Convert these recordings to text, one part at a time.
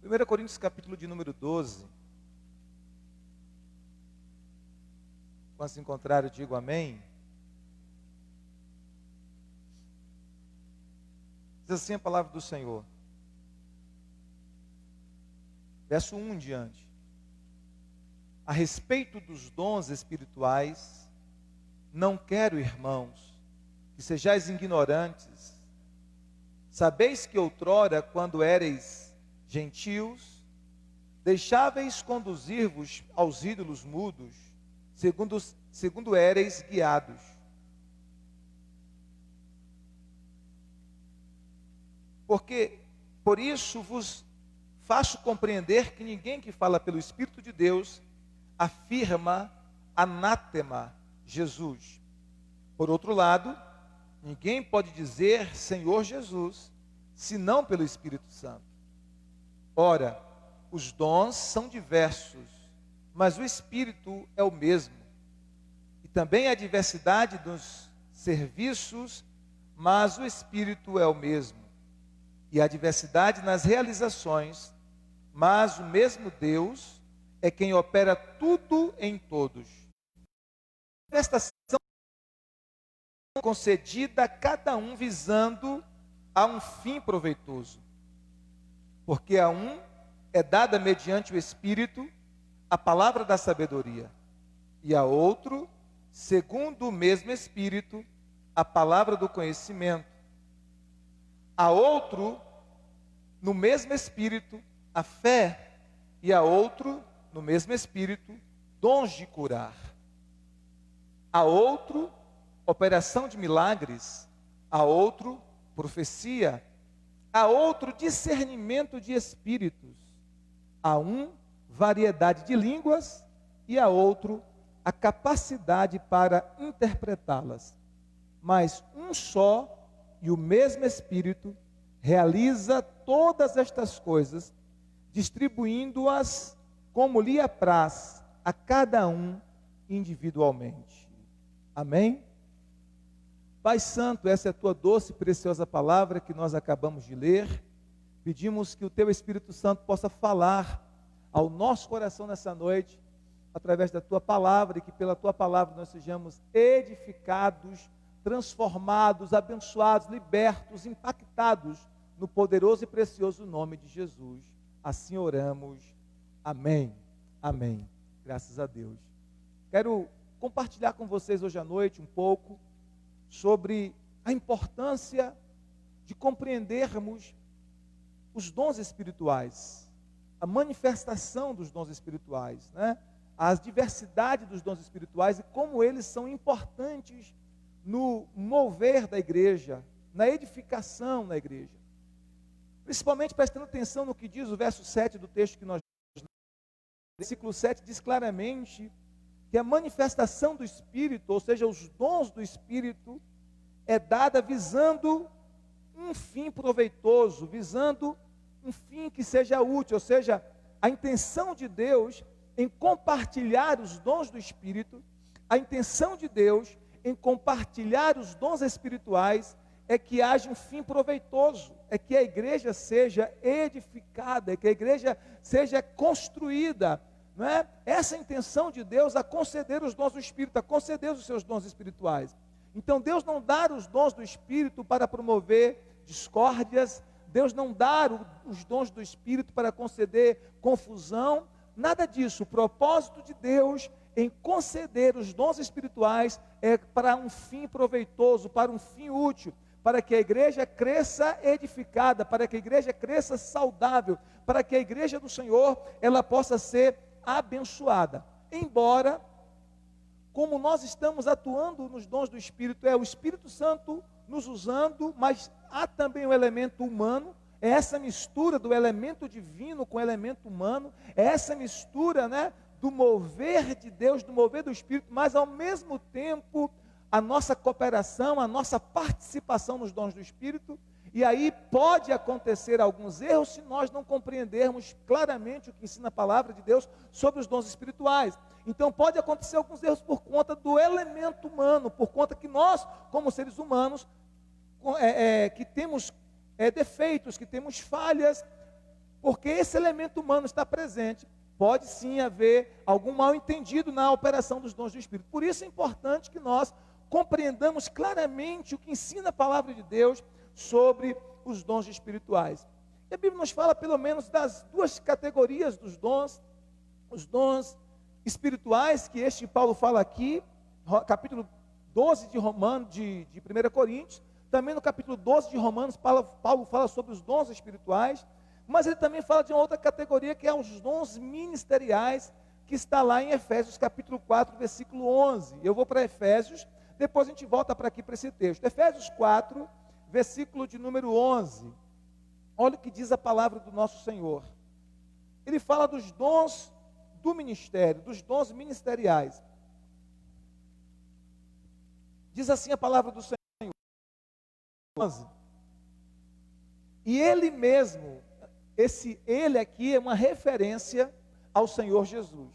1 Coríntios capítulo de número 12. Quando se encontrar, eu digo amém. Diz assim a palavra do Senhor. Verso 1 em diante. A respeito dos dons espirituais, não quero, irmãos, que sejais ignorantes. Sabeis que outrora, quando éreis gentios, deixáveis conduzir-vos aos ídolos mudos, segundo éreis guiados. Porque, por isso vos faço compreender que ninguém que fala pelo Espírito de Deus afirma anátema Jesus. Por outro lado, ninguém pode dizer Senhor Jesus, senão pelo Espírito Santo. Ora, os dons são diversos, mas o Espírito é o mesmo. E também há diversidade dos serviços, mas o Espírito é o mesmo. E há diversidade nas realizações, mas o mesmo Deus é quem opera tudo em todos. Esta ação concedida a cada um visando a um fim proveitoso. Porque a um é dada mediante o Espírito a palavra da sabedoria, e a outro, segundo o mesmo Espírito, a palavra do conhecimento. A outro, no mesmo Espírito, a fé, e a outro, no mesmo Espírito, dons de curar. A outro, operação de milagres. A outro, profecia. A outro, discernimento de espíritos. A um, variedade de línguas, e a outro, a capacidade para interpretá-las. Mas um só e o mesmo Espírito realiza todas estas coisas, distribuindo-as como lhe apraz a cada um individualmente. Amém? Pai Santo, essa é a tua doce e preciosa palavra que nós acabamos de ler. Pedimos que o teu Espírito Santo possa falar ao nosso coração nessa noite, através da tua palavra, e que pela tua palavra nós sejamos edificados, transformados, abençoados, libertos, impactados no poderoso e precioso nome de Jesus. Assim oramos. Amém. Amém. Graças a Deus. Quero compartilhar com vocês hoje à noite um pouco sobre a importância de compreendermos os dons espirituais, a manifestação dos dons espirituais, né? A diversidade dos dons espirituais e como eles são importantes no mover da igreja, na edificação da igreja. Principalmente prestando atenção no que diz o verso 7 do texto que nós lemos. O versículo 7 diz claramente que a manifestação do Espírito, ou seja, os dons do Espírito, é dada visando um fim proveitoso, visando um fim que seja útil, ou seja, a intenção de Deus em compartilhar os dons do Espírito, a intenção de Deus em compartilhar os dons espirituais é que haja um fim proveitoso, é que a igreja seja edificada, é que a igreja seja construída, não é? Essa é a intenção de Deus a conceder os dons do Espírito, a conceder os seus dons espirituais. Então Deus não dá os dons do Espírito para promover discórdias, Deus não dá os dons do Espírito para conceder confusão, nada disso. O propósito de Deus em conceder os dons espirituais é para um fim proveitoso, para um fim útil, para que a igreja cresça edificada, para que a igreja cresça saudável, para que a igreja do Senhor, ela possa ser abençoada. Embora, como nós estamos atuando nos dons do Espírito, é o Espírito Santo nos usando, mas há também o elemento humano, é essa mistura do elemento divino com o elemento humano, é essa mistura, né, do mover de Deus, do mover do Espírito, mas ao mesmo tempo a nossa cooperação, a nossa participação nos dons do Espírito. E aí pode acontecer alguns erros se nós não compreendermos claramente o que ensina a palavra de Deus sobre os dons espirituais. Então pode acontecer alguns erros por conta do elemento humano, por conta que nós, como seres humanos, que temos defeitos, que temos falhas, porque esse elemento humano está presente. Pode sim haver algum mal entendido na operação dos dons do Espírito. Por isso é importante que nós compreendamos claramente o que ensina a palavra de Deus sobre os dons espirituais. E a Bíblia nos fala pelo menos das duas categorias dos dons, os dons espirituais, que este Paulo fala aqui, capítulo 12 de Romanos, de 1 Coríntios, também no capítulo 12 de Romanos, Paulo fala sobre os dons espirituais, mas ele também fala de uma outra categoria, que é os dons ministeriais, que está lá em Efésios capítulo 4, versículo 11. Eu vou para Efésios, depois a gente volta para aqui para esse texto. Efésios 4, versículo de número 11. Olha o que diz a palavra do nosso Senhor. Ele fala dos dons do ministério, dos dons ministeriais. Diz assim a palavra do Senhor. 11. E ele mesmo, esse ele aqui é uma referência ao Senhor Jesus.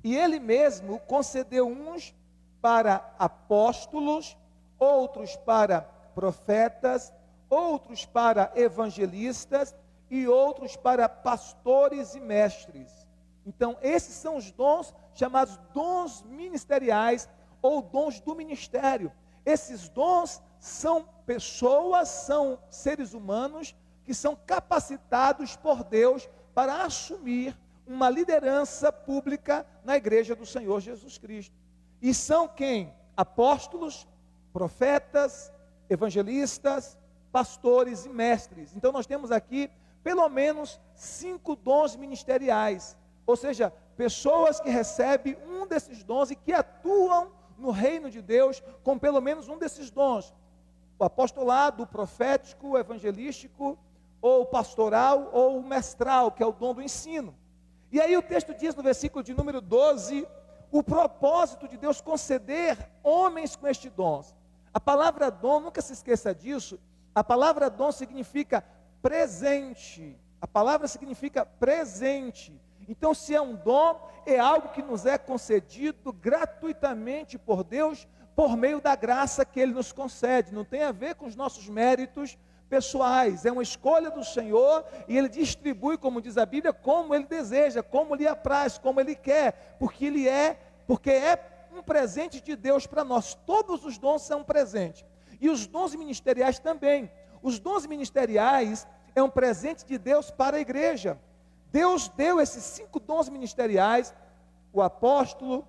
E ele mesmo concedeu uns para apóstolos, outros para profetas, outros para evangelistas e outros para pastores e mestres. Então, esses são os dons chamados dons ministeriais ou dons do ministério. Esses dons são pessoas, são seres humanos que são capacitados por Deus para assumir uma liderança pública na igreja do Senhor Jesus Cristo. E são quem? Apóstolos, profetas, evangelistas, pastores e mestres. Então nós temos aqui pelo menos 5 dons ministeriais, ou seja, pessoas que recebem um desses dons e que atuam no reino de Deus com pelo menos um desses dons. O apostolado, o profético, o evangelístico, ou o pastoral, ou o mestral, que é o dom do ensino. E aí o texto diz no versículo de número 12, o propósito de Deus conceder homens com este dom. A palavra dom, nunca se esqueça disso, a palavra dom significa presente. A palavra significa presente. Então, se é um dom, é algo que nos é concedido gratuitamente por Deus, por meio da graça que Ele nos concede. Não tem a ver com os nossos méritos pessoais, é uma escolha do Senhor e Ele distribui, como diz a Bíblia, como Ele deseja, como lhe apraz, como Ele quer, porque é um presente de Deus para nós. Todos os dons são um presente, e os dons ministeriais também. Os dons ministeriais é um presente de Deus para a igreja. Deus deu esses 5 dons ministeriais: o apóstolo,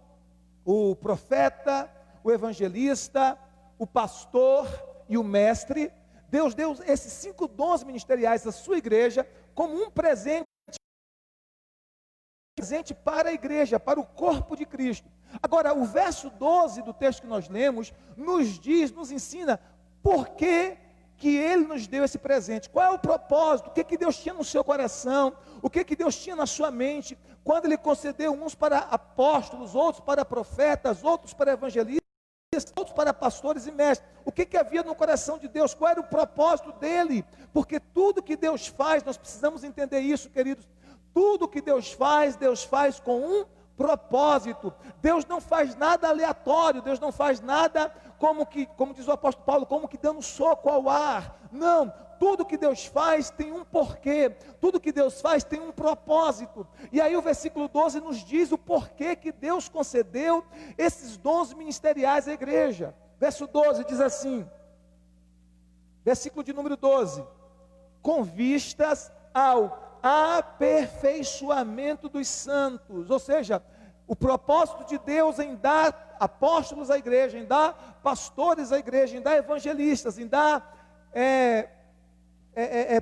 o profeta, o evangelista, o pastor e o mestre. Deus deu esses 5 dons ministeriais à sua igreja como um presente para a igreja, para o corpo de Cristo. Agora, o verso 12 do texto que nós lemos nos ensina por que Ele nos deu esse presente. Qual é o propósito? O que Deus tinha no seu coração? O que Deus tinha na sua mente quando Ele concedeu uns para apóstolos, outros para profetas, outros para evangelistas, outros para pastores e mestres? O que havia no coração de Deus? Qual era o propósito dele? Porque tudo que Deus faz, nós precisamos entender isso, queridos. Tudo que Deus faz com um propósito. Deus não faz nada aleatório, Deus não faz nada como diz o apóstolo Paulo, como que dando soco ao ar. Não, tudo que Deus faz tem um porquê, tudo que Deus faz tem um propósito. E aí o versículo 12 nos diz o porquê que Deus concedeu esses dons ministeriais à igreja. Verso 12 diz assim, versículo de número 12: com vistas ao aperfeiçoamento dos santos. Ou seja, o propósito de Deus em dar apóstolos à igreja, em dar pastores à igreja, em dar evangelistas, em dar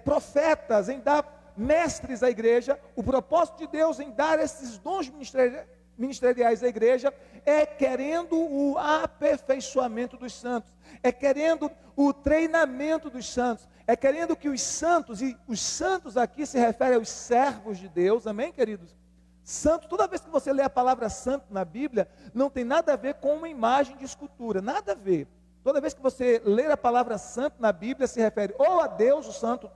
profetas, em dar mestres à igreja. O propósito de Deus em dar esses dons ministeriais à igreja é querendo o aperfeiçoamento dos santos, é querendo o treinamento dos santos, é querendo que os santos, e os santos aqui se refere aos servos de Deus, amém, queridos? Santo, toda vez que você lê a palavra santo na Bíblia, não tem nada a ver com uma imagem de escultura, nada a ver. Toda vez que você lê a palavra santo na Bíblia, se refere ou a Deus, o Santo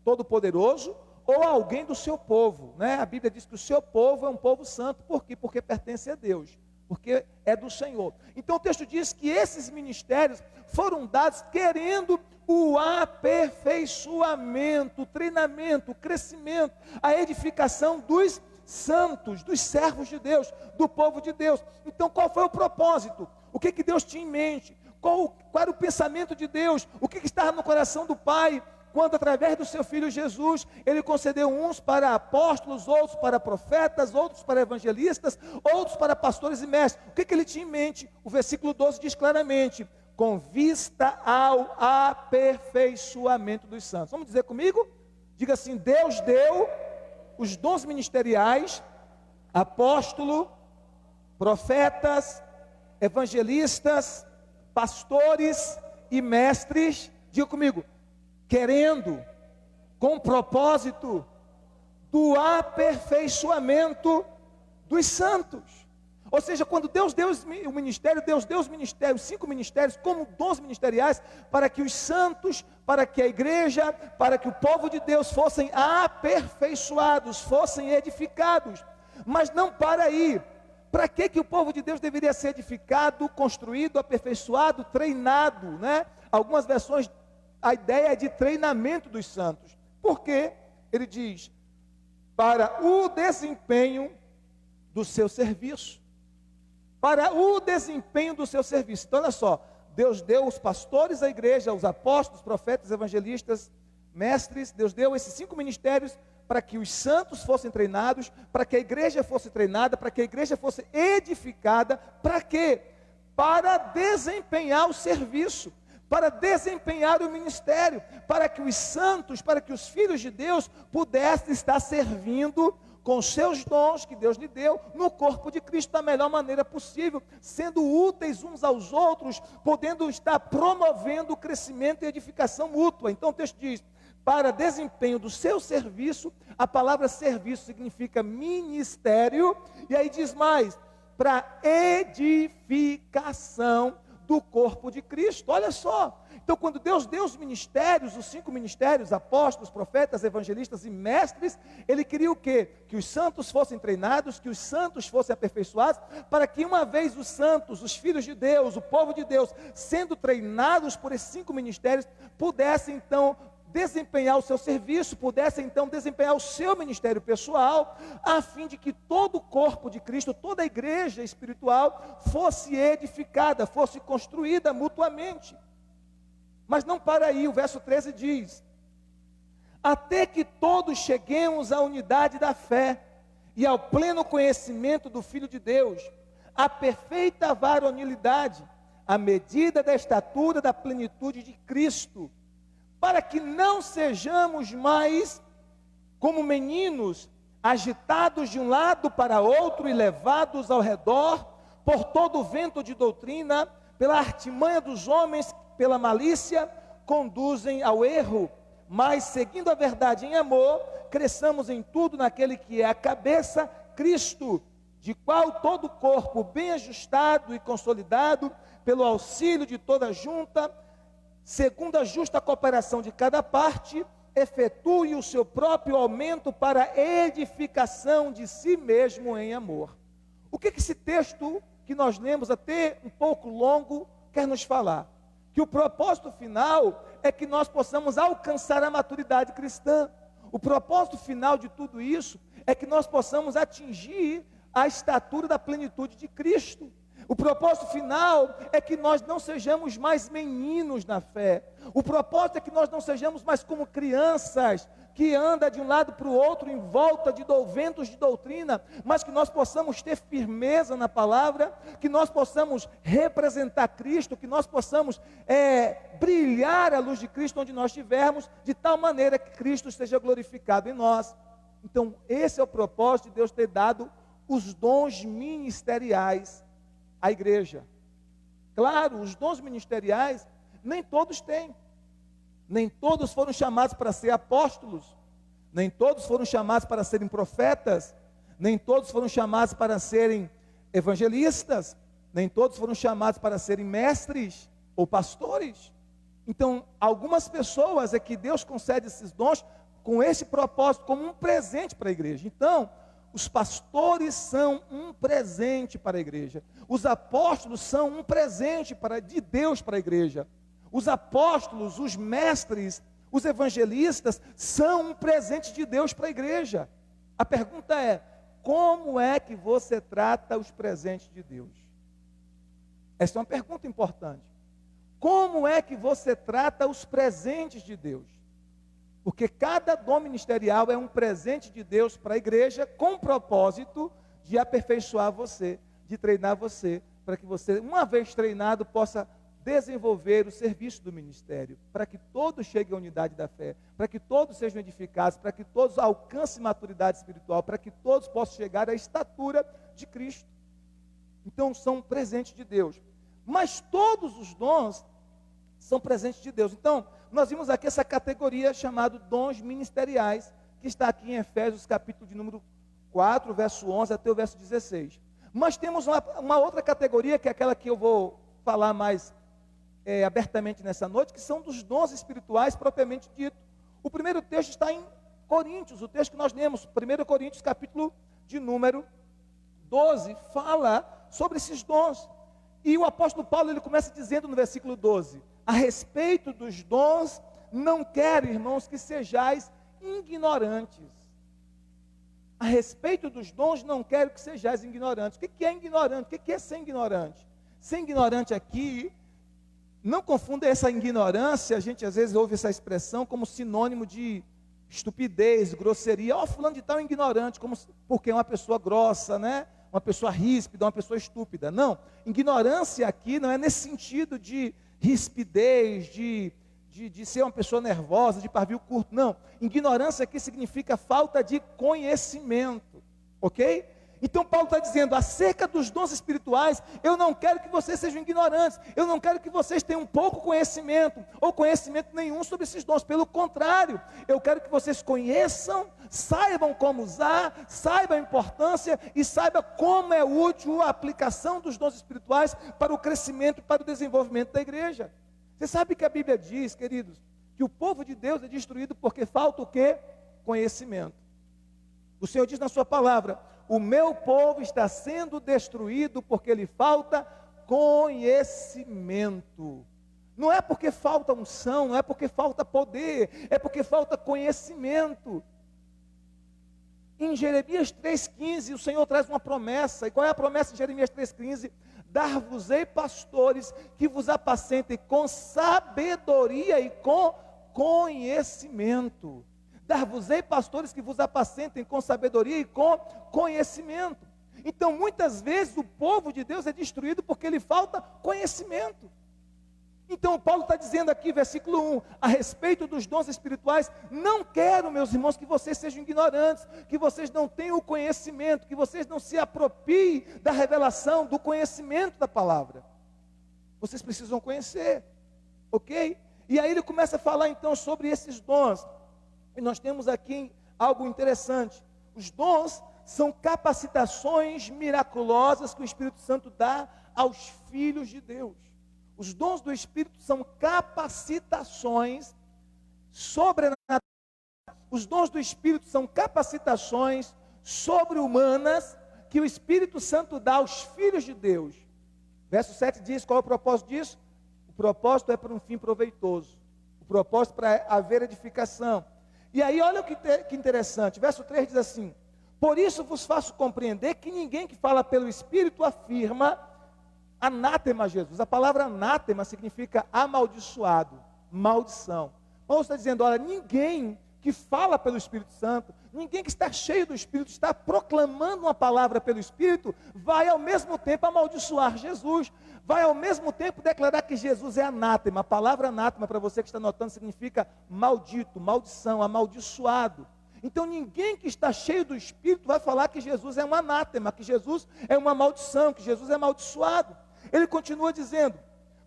Todo-Poderoso, ou a alguém do seu povo, né? A Bíblia diz que o seu povo é um povo santo. Por quê? Porque pertence a Deus, porque é do Senhor. Então o texto diz que esses ministérios foram dados querendo o aperfeiçoamento, o treinamento, o crescimento, a edificação dos santos, dos servos de Deus, do povo de Deus. Então, qual foi o propósito? O que Deus tinha em mente? Qual era o pensamento de Deus? O que estava no coração do Pai, quando através do seu Filho Jesus, Ele concedeu uns para apóstolos, outros para profetas, outros para evangelistas, outros para pastores e mestres? O que Ele tinha em mente? O versículo 12 diz claramente: com vista ao aperfeiçoamento dos santos. Vamos dizer comigo? Diga assim: Deus deu os dons ministeriais, apóstolo, profetas, evangelistas, pastores e mestres, diga comigo, querendo, com propósito, do aperfeiçoamento dos santos. Ou seja, quando Deus deu o ministério, Deus deu os ministérios, 5 ministérios, como dons ministeriais, para que os santos, para que a igreja, para que o povo de Deus fossem aperfeiçoados, fossem edificados. Mas não para aí. Para que o povo de Deus deveria ser edificado, construído, aperfeiçoado, treinado, né? Algumas versões, a ideia é de treinamento dos santos. Por quê? Ele diz, para o desempenho do seu serviço. Para o desempenho do seu serviço. Então, olha só, Deus deu os pastores à igreja, os apóstolos, profetas, evangelistas, mestres. Deus deu esses 5 ministérios para que os santos fossem treinados, para que a igreja fosse treinada, para que a igreja fosse edificada. Para quê? Para desempenhar o serviço, para desempenhar o ministério, para que os santos, para que os filhos de Deus pudessem estar servindo com os seus dons que Deus lhe deu, no corpo de Cristo da melhor maneira possível, sendo úteis uns aos outros, podendo estar promovendo o crescimento e edificação mútua. Então o texto diz, para desempenho do seu serviço, a palavra serviço significa ministério, e aí diz mais, para edificação do corpo de Cristo. Olha só, então quando Deus deu os ministérios, os 5 ministérios, apóstolos, profetas, evangelistas e mestres, Ele queria o quê? Que os santos fossem treinados, que os santos fossem aperfeiçoados, para que uma vez os santos, os filhos de Deus, o povo de Deus, sendo treinados por esses 5 ministérios, pudessem então desempenhar o seu serviço, pudessem então desempenhar o seu ministério pessoal, a fim de que todo o corpo de Cristo, toda a igreja espiritual, fosse edificada, fosse construída mutuamente. Mas não para aí, o verso 13 diz, até que todos cheguemos à unidade da fé, e ao pleno conhecimento do Filho de Deus, à perfeita varonilidade, à medida da estatura da plenitude de Cristo, para que não sejamos mais como meninos, agitados de um lado para outro e levados ao redor, por todo o vento de doutrina, pela artimanha dos homens, pela malícia, conduzem ao erro, mas seguindo a verdade em amor, cresçamos em tudo naquele que é a cabeça, Cristo, de qual todo o corpo, bem ajustado e consolidado, pelo auxílio de toda a junta, segundo a justa cooperação de cada parte, efetue o seu próprio aumento para a edificação de si mesmo em amor. O que esse texto que nós lemos, até um pouco longo, quer nos falar? Que o propósito final é que nós possamos alcançar a maturidade cristã. O propósito final de tudo isso é que nós possamos atingir a estatura da plenitude de Cristo. O propósito final é que nós não sejamos mais meninos na fé. O propósito é que nós não sejamos mais como crianças que andam de um lado para o outro em volta de ventos de doutrina, mas que nós possamos ter firmeza na palavra, que nós possamos representar Cristo, que nós possamos brilhar a luz de Cristo onde nós estivermos, de tal maneira que Cristo seja glorificado em nós. Então esse é o propósito de Deus ter dado os dons ministeriais à igreja. Claro, os dons ministeriais, nem todos têm. Nem todos foram chamados para ser apóstolos. Nem todos foram chamados para serem profetas. Nem todos foram chamados para serem evangelistas. Nem todos foram chamados para serem mestres ou pastores. Então, algumas pessoas é que Deus concede esses dons com esse propósito, como um presente para a igreja. Então, os pastores são um presente para a igreja. Os apóstolos são um presente de Deus para a igreja. os apóstolos, os mestres, os evangelistas são um presente de Deus para a igreja. A pergunta é: como é que você trata os presentes de Deus? Essa é uma pergunta importante. Como é que você trata os presentes de Deus? Porque cada dom ministerial é um presente de Deus para a igreja, com o propósito de aperfeiçoar você, de treinar você, para que você, uma vez treinado, possa desenvolver o serviço do ministério, para que todos cheguem à unidade da fé, para que todos sejam edificados, para que todos alcancem maturidade espiritual, para que todos possam chegar à estatura de Cristo. Então são presentes de Deus. Mas todos os dons são presentes de Deus. Então, nós vimos aqui essa categoria chamada dons ministeriais, que está aqui em Efésios, capítulo de número 4, verso 11 até o verso 16. Mas temos uma outra categoria, que é aquela que eu vou falar mais abertamente nessa noite, que são dos dons espirituais propriamente dito. O primeiro texto está em Coríntios, o texto que nós lemos, 1 Coríntios, capítulo de número 12, fala sobre esses dons. E o apóstolo Paulo, ele começa dizendo no versículo 12: a respeito dos dons, não quero, irmãos, que sejais ignorantes. A respeito dos dons, não quero que sejais ignorantes. O que é ignorante? O que é ser ignorante? Ser ignorante aqui, não confunda essa ignorância, a gente às vezes ouve essa expressão como sinônimo de estupidez, grosseria. Ó, fulano de tal é ignorante, porque é uma pessoa grossa, né? Uma pessoa ríspida, uma pessoa estúpida. Não, ignorância aqui não é nesse sentido de rispidez, de ser uma pessoa nervosa, de pavio curto. Não, ignorância aqui significa falta de conhecimento, ok? Então Paulo está dizendo, acerca dos dons espirituais, eu não quero que vocês sejam ignorantes, eu não quero que vocês tenham pouco conhecimento, ou conhecimento nenhum sobre esses dons. Pelo contrário, eu quero que vocês conheçam, saibam como usar, saibam a importância e saibam como é útil a aplicação dos dons espirituais para o crescimento e para o desenvolvimento da igreja. Você sabe que a Bíblia diz, queridos, que o povo de Deus é destruído porque falta o quê? Conhecimento. O Senhor diz na sua palavra, o meu povo está sendo destruído porque lhe falta conhecimento. Não é porque falta unção, não é porque falta poder, é porque falta conhecimento. Em Jeremias 3,15, o Senhor traz uma promessa. E qual é a promessa de Jeremias 3,15? Dar-vos-ei pastores que vos apacentem com sabedoria e com conhecimento. Dar-vos-ei pastores que vos apacentem com sabedoria e com conhecimento. Então, muitas vezes, o povo de Deus é destruído porque lhe falta conhecimento. Então, Paulo está dizendo aqui, versículo 1, a respeito dos dons espirituais, não quero, meus irmãos, que vocês sejam ignorantes, que vocês não tenham o conhecimento, que vocês não se apropriem da revelação, do conhecimento da palavra. Vocês precisam conhecer, ok? E aí ele começa a falar então sobre esses dons. E nós temos aqui algo interessante. Os dons são capacitações miraculosas que o Espírito Santo dá aos filhos de Deus. Os dons do Espírito são capacitações sobrenaturais. Os dons do Espírito são capacitações sobre-humanas que o Espírito Santo dá aos filhos de Deus. Verso 7 diz, qual é o propósito disso? O propósito é para um fim proveitoso. O propósito é para haver edificação. E aí olha o que interessante, verso 3 diz assim, por isso vos faço compreender que ninguém que fala pelo Espírito afirma anátema a Jesus. A palavra anátema significa amaldiçoado, maldição. Paulo está dizendo, olha, ninguém que fala pelo Espírito Santo, ninguém que está cheio do Espírito, está proclamando uma palavra pelo Espírito, vai ao mesmo tempo amaldiçoar Jesus, vai ao mesmo tempo declarar que Jesus é anátema. A palavra anátema, para você que está notando, significa maldito, maldição, amaldiçoado. Então ninguém que está cheio do Espírito vai falar que Jesus é um anátema, que Jesus é uma maldição, que Jesus é amaldiçoado. Ele continua dizendo,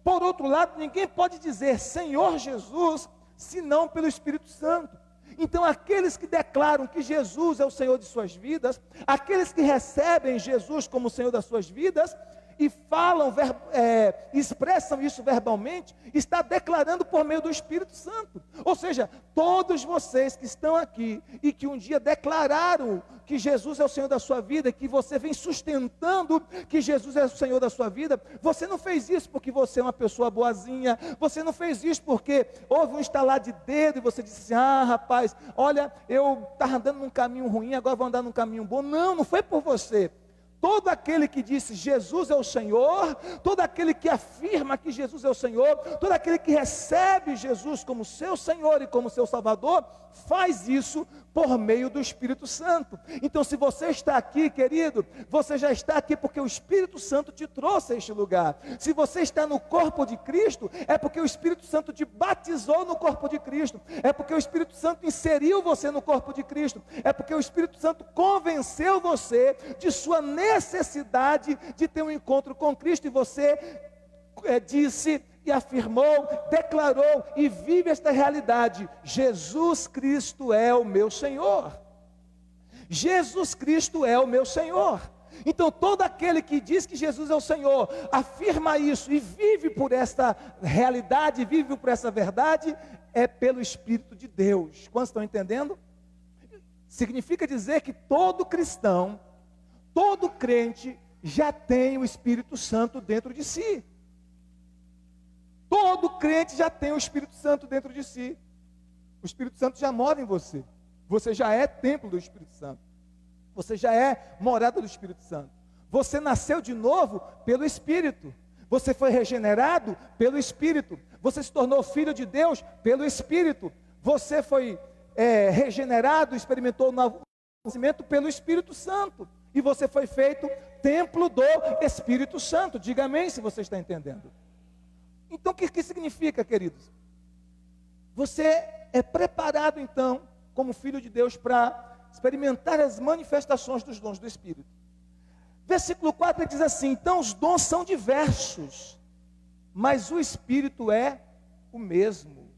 por outro lado, ninguém pode dizer Senhor Jesus, senão pelo Espírito Santo. Então aqueles que declaram que Jesus é o Senhor de suas vidas, aqueles que recebem Jesus como o Senhor das suas vidas, e falam, expressam isso verbalmente, está declarando por meio do Espírito Santo. Ou seja, todos vocês que estão aqui e que um dia declararam que Jesus é o Senhor da sua vida, que você vem sustentando que Jesus é o Senhor da sua vida, você não fez isso porque você é uma pessoa boazinha, você não fez isso porque houve um estalar de dedo e você disse assim, rapaz, olha, eu estava andando num caminho ruim, agora vou andar num caminho bom. Não foi por você. Todo aquele que disse Jesus é o Senhor, todo aquele que afirma que Jesus é o Senhor, todo aquele que recebe Jesus como seu Senhor e como seu Salvador, faz isso por meio do Espírito Santo. Então, se você está aqui, querido, você já está aqui porque o Espírito Santo te trouxe a este lugar. Se você está no corpo de Cristo, é porque o Espírito Santo te batizou no corpo de Cristo, é porque o Espírito Santo inseriu você no corpo de Cristo, é porque o Espírito Santo convenceu você de sua necessidade de ter um encontro com Cristo, e você disse e afirmou, declarou e vive esta realidade: Jesus Cristo é o meu Senhor. Jesus Cristo é o meu Senhor. Então todo aquele que diz que Jesus é o Senhor, afirma isso e vive por esta realidade, vive por essa verdade, é pelo Espírito de Deus. Quantos estão entendendo? Significa dizer que todo cristão, todo crente já tem o Espírito Santo dentro de si. Todo crente já tem o Espírito Santo dentro de si. O Espírito Santo já mora em você. Você já é templo do Espírito Santo. Você já é morada do Espírito Santo. Você nasceu de novo pelo Espírito. Você foi regenerado pelo Espírito. Você se tornou filho de Deus pelo Espírito. Você foi regenerado, experimentou o novo nascimento pelo Espírito Santo. E você foi feito templo do Espírito Santo. Diga amém se você está entendendo. Então, o que significa, queridos? Você é preparado, então, como filho de Deus, para experimentar as manifestações dos dons do Espírito. Versículo 4 ele diz assim: então os dons são diversos, mas o Espírito é o mesmo.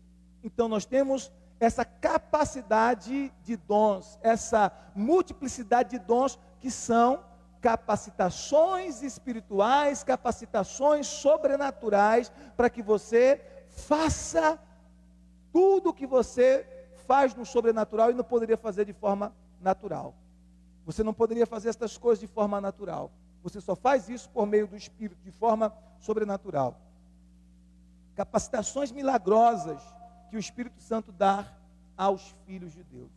Então nós temos essa capacidade de dons, essa multiplicidade de dons, que são capacitações espirituais, capacitações sobrenaturais, para que você faça tudo o que você faz no sobrenatural e não poderia fazer de forma natural. Você não poderia fazer estas coisas de forma natural. Você só faz isso por meio do Espírito, de forma sobrenatural. Capacitações milagrosas que o Espírito Santo dá aos filhos de Deus.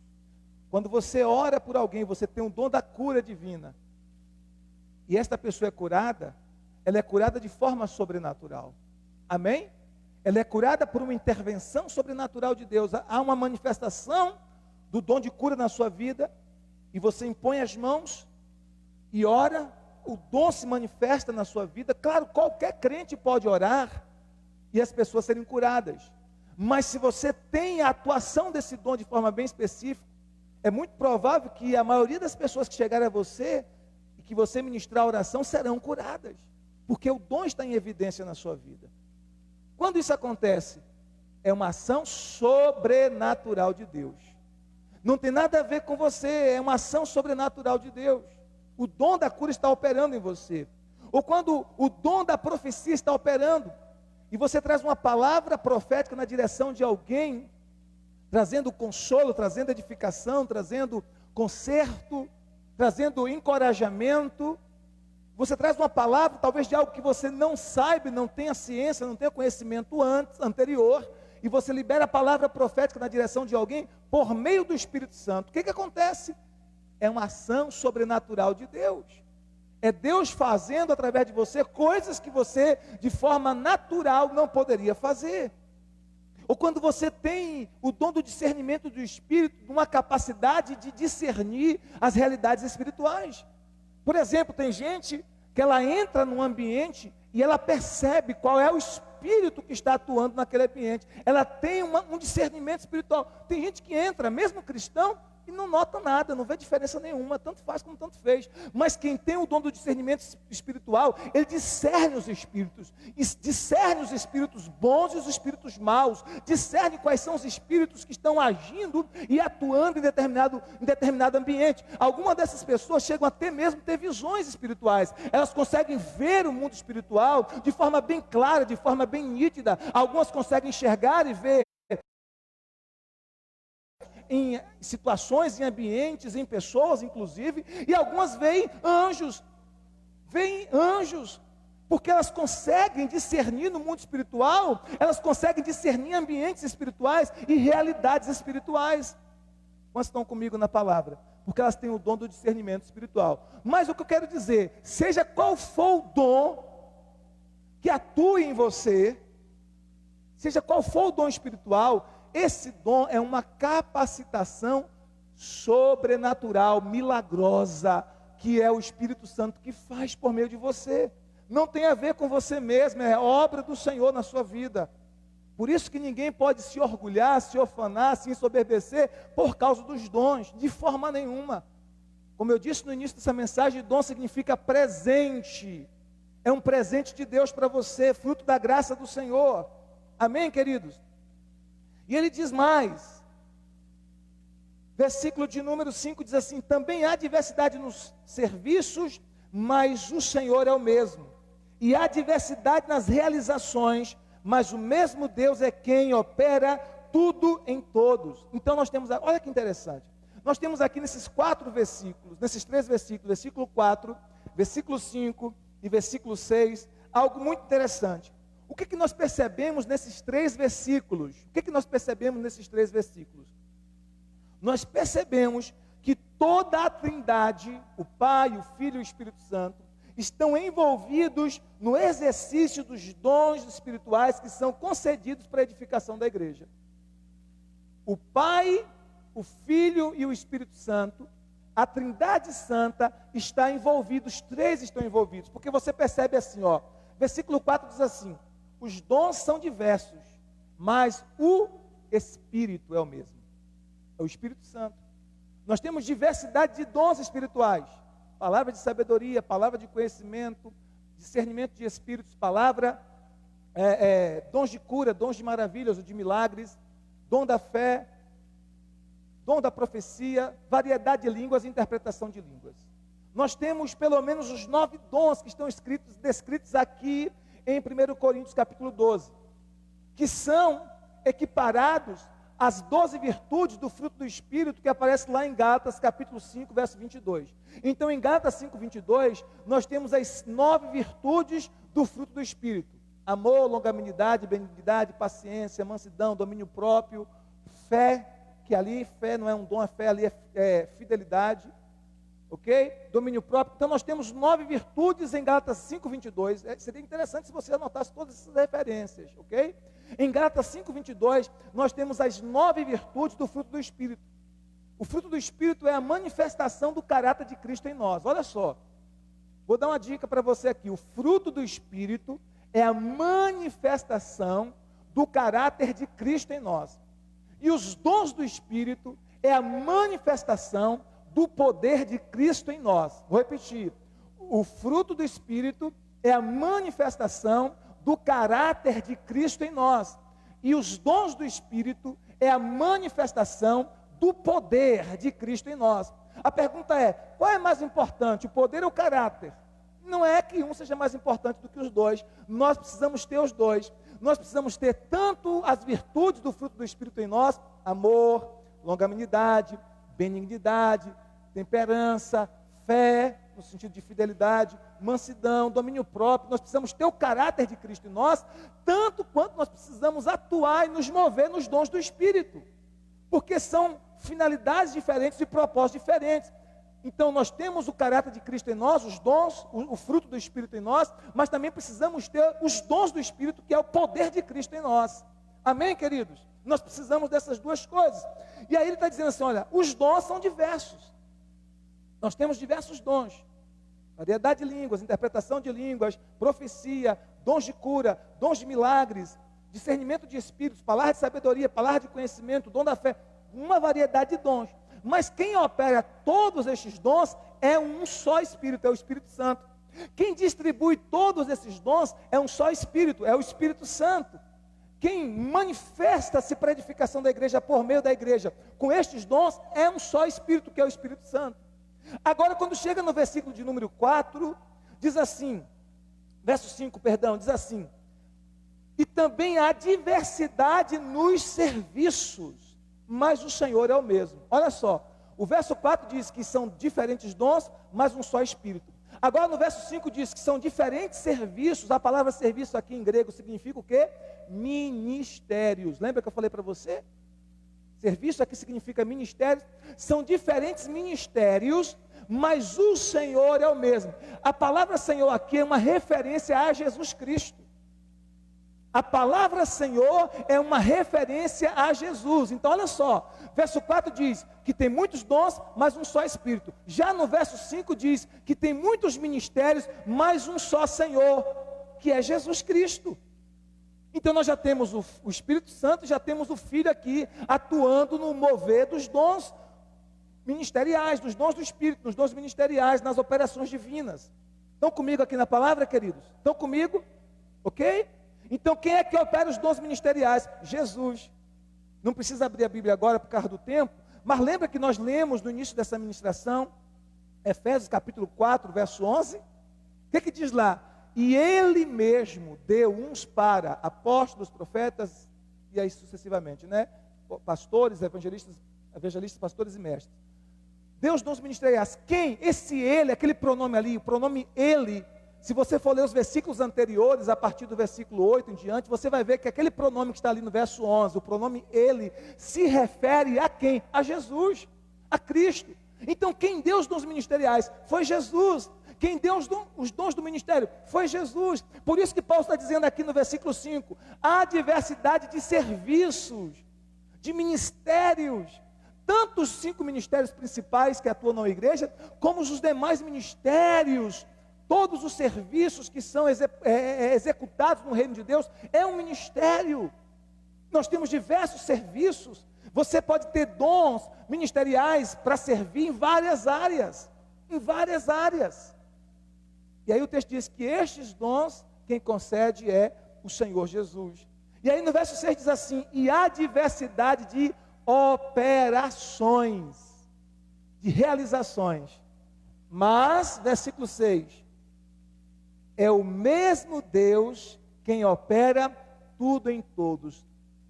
Quando você ora por alguém, você tem um dom da cura divina, e esta pessoa é curada, ela é curada de forma sobrenatural. Amém? Ela é curada por uma intervenção sobrenatural de Deus. Há uma manifestação do dom de cura na sua vida, e você impõe as mãos e ora, o dom se manifesta na sua vida. Claro, qualquer crente pode orar e as pessoas serem curadas, mas se você tem a atuação desse dom de forma bem específica, é muito provável que a maioria das pessoas que chegarem a você e que você ministrar a oração serão curadas, porque o dom está em evidência na sua vida. Quando isso acontece, é uma ação sobrenatural de Deus. Não tem nada a ver com você, é uma ação sobrenatural de Deus. O dom da cura está operando em você. Ou quando o dom da profecia está operando, e você traz uma palavra profética na direção de alguém, trazendo consolo, trazendo edificação, trazendo conserto, trazendo encorajamento. Você traz uma palavra, talvez de algo que você não saiba, não tenha ciência, não tenha conhecimento anterior, e você libera a palavra profética na direção de alguém por meio do Espírito Santo. O que acontece? É uma ação sobrenatural de Deus. É Deus fazendo através de você coisas que você de forma natural não poderia fazer. Ou quando você tem o dom do discernimento do Espírito, uma capacidade de discernir as realidades espirituais. Por exemplo, tem gente que ela entra num ambiente e ela percebe qual é o espírito que está atuando naquele ambiente. Ela tem um discernimento espiritual. Tem gente que entra, mesmo cristão, e não nota nada, não vê diferença nenhuma, tanto faz como tanto fez. Mas quem tem o dom do discernimento espiritual, ele discerne os espíritos, discerne os espíritos bons e os espíritos maus, discerne quais são os espíritos que estão agindo e atuando em determinado ambiente. Algumas dessas pessoas chegam até mesmo a ter visões espirituais, elas conseguem ver o mundo espiritual de forma bem clara, de forma bem nítida. Algumas conseguem enxergar e ver em situações, em ambientes, em pessoas, inclusive, e algumas veem anjos, porque elas conseguem discernir no mundo espiritual, elas conseguem discernir ambientes espirituais e realidades espirituais. Quantos estão comigo na palavra? Porque elas têm o dom do discernimento espiritual. Mas o que eu quero dizer, seja qual for o dom que atue em você, seja qual for o dom espiritual, esse dom é uma capacitação sobrenatural, milagrosa, que é o Espírito Santo que faz por meio de você. Não tem a ver com você mesmo, é obra do Senhor na sua vida. Por isso que ninguém pode se orgulhar, se ofanar, se ensoberbecer por causa dos dons, de forma nenhuma. Como eu disse no início dessa mensagem, dom significa presente. É um presente de Deus para você, fruto da graça do Senhor. Amém, queridos? E ele diz mais, versículo de número 5 diz assim: também há diversidade nos serviços, mas o Senhor é o mesmo. E há diversidade nas realizações, mas o mesmo Deus é quem opera tudo em todos. Então nós temos, olha que interessante, nós temos aqui nesses 4 versículos, nesses 3 versículos, versículo 4, versículo 5 e versículo 6, algo muito interessante. O que nós percebemos nesses 3 versículos? O que nós percebemos nesses 3 versículos? Nós percebemos que toda a Trindade, o Pai, o Filho e o Espírito Santo, estão envolvidos no exercício dos dons espirituais que são concedidos para a edificação da igreja. O Pai, o Filho e o Espírito Santo, a Trindade Santa está envolvida, os 3 estão envolvidos, porque você percebe assim, ó, versículo 4 diz assim: os dons são diversos, mas o Espírito é o mesmo. É o Espírito Santo. Nós temos diversidade de dons espirituais. Palavra de sabedoria, palavra de conhecimento, discernimento de espíritos, dons de cura, dons de maravilhas ou de milagres, dom da fé, dom da profecia, variedade de línguas e interpretação de línguas. Nós temos pelo menos os 9 dons que estão descritos aqui em 1 Coríntios capítulo 12, que são equiparados às 12 virtudes do fruto do Espírito que aparece lá em Gálatas capítulo 5, verso 22. Então em Gálatas 5, 22, nós temos as 9 virtudes do fruto do Espírito: amor, longanimidade, benignidade, paciência, mansidão, domínio próprio, fé, que ali fé não é um dom, a fé ali é fidelidade, ok? Domínio próprio. Então nós temos 9 virtudes em Gálatas 5, 22. Seria interessante se você anotasse todas essas referências, ok? Em Gálatas 5, 22, nós temos as 9 virtudes do fruto do Espírito. O fruto do Espírito é a manifestação do caráter de Cristo em nós. Olha só, vou dar uma dica para você aqui. O fruto do Espírito é a manifestação do caráter de Cristo em nós. E os dons do Espírito é a manifestação do poder de Cristo em nós. Vou repetir. O fruto do Espírito é a manifestação do caráter de Cristo em nós. E os dons do Espírito é a manifestação do poder de Cristo em nós. A pergunta é: qual é mais importante, o poder ou o caráter? Não é que um seja mais importante do que os dois. Nós precisamos ter os dois. Nós precisamos ter tanto as virtudes do fruto do Espírito em nós: amor, longanimidade, benignidade, temperança, fé, no sentido de fidelidade, mansidão, domínio próprio. Nós precisamos ter o caráter de Cristo em nós, tanto quanto nós precisamos atuar e nos mover nos dons do Espírito, porque são finalidades diferentes e propósitos diferentes. Então nós temos o caráter de Cristo em nós, os dons, o fruto do Espírito em nós, mas também precisamos ter os dons do Espírito, que é o poder de Cristo em nós. Amém, queridos? Nós precisamos dessas duas coisas. E aí ele está dizendo assim: olha, os dons são diversos. Nós temos diversos dons: variedade de línguas, interpretação de línguas, profecia, dons de cura, dons de milagres, discernimento de espíritos, palavra de sabedoria, palavra de conhecimento, dom da fé, uma variedade de dons. Mas quem opera todos estes dons é um só Espírito, é o Espírito Santo. Quem distribui todos esses dons é um só Espírito, é o Espírito Santo. Quem manifesta-se para a edificação da igreja por meio da igreja com estes dons é um só Espírito, que é o Espírito Santo. Agora, quando chega no versículo de número 4, diz assim, verso 5, perdão, diz assim: e também há diversidade nos serviços, mas o Senhor é o mesmo. Olha só, o verso 4 diz que são diferentes dons, mas um só Espírito. Agora no verso 5 diz que são diferentes serviços. A palavra serviço aqui em grego significa o quê? Ministérios. Lembra que eu falei para você? Serviço aqui significa ministérios. São diferentes ministérios, mas o Senhor é o mesmo. A palavra Senhor aqui é uma referência a Jesus Cristo. A palavra Senhor é uma referência a Jesus. Então olha só, verso 4 diz que tem muitos dons, mas um só Espírito. Já no verso 5 diz que tem muitos ministérios, mas um só Senhor, que é Jesus Cristo. Então nós já temos o Espírito Santo, já temos o Filho aqui, atuando no mover dos dons ministeriais, dos dons do Espírito, dos dons ministeriais, nas operações divinas. Estão comigo aqui na palavra, queridos? Estão comigo? Ok? Então quem é que opera os dons ministeriais? Jesus. Não precisa abrir a Bíblia agora por causa do tempo, mas lembra que nós lemos no início dessa ministração, Efésios capítulo 4, verso 11? O que diz lá? E Ele mesmo deu uns para apóstolos, profetas, e aí sucessivamente, né? Pastores, evangelistas, pastores e mestres. Deu os dons ministeriais. Quem? Esse Ele, aquele pronome ali, o pronome Ele. Se você for ler os versículos anteriores, a partir do versículo 8 em diante, você vai ver que aquele pronome que está ali no verso 11, o pronome Ele, se refere a quem? A Jesus, a Cristo. Então quem deu os dons ministeriais foi Jesus. Quem deu os dons do ministério foi Jesus. Por isso que Paulo está dizendo aqui no versículo 5, há diversidade de serviços, de ministérios, tanto os 5 ministérios principais que atuam na igreja, como os demais ministérios. Todos os serviços que são executados no reino de Deus é um ministério. Nós temos diversos serviços. Você pode ter dons ministeriais para servir em várias áreas. Em várias áreas. E aí o texto diz que estes dons, quem concede é o Senhor Jesus. E aí no verso 6 diz assim: e há diversidade de operações, de realizações. Mas, versículo 6, é o mesmo Deus quem opera tudo em todos.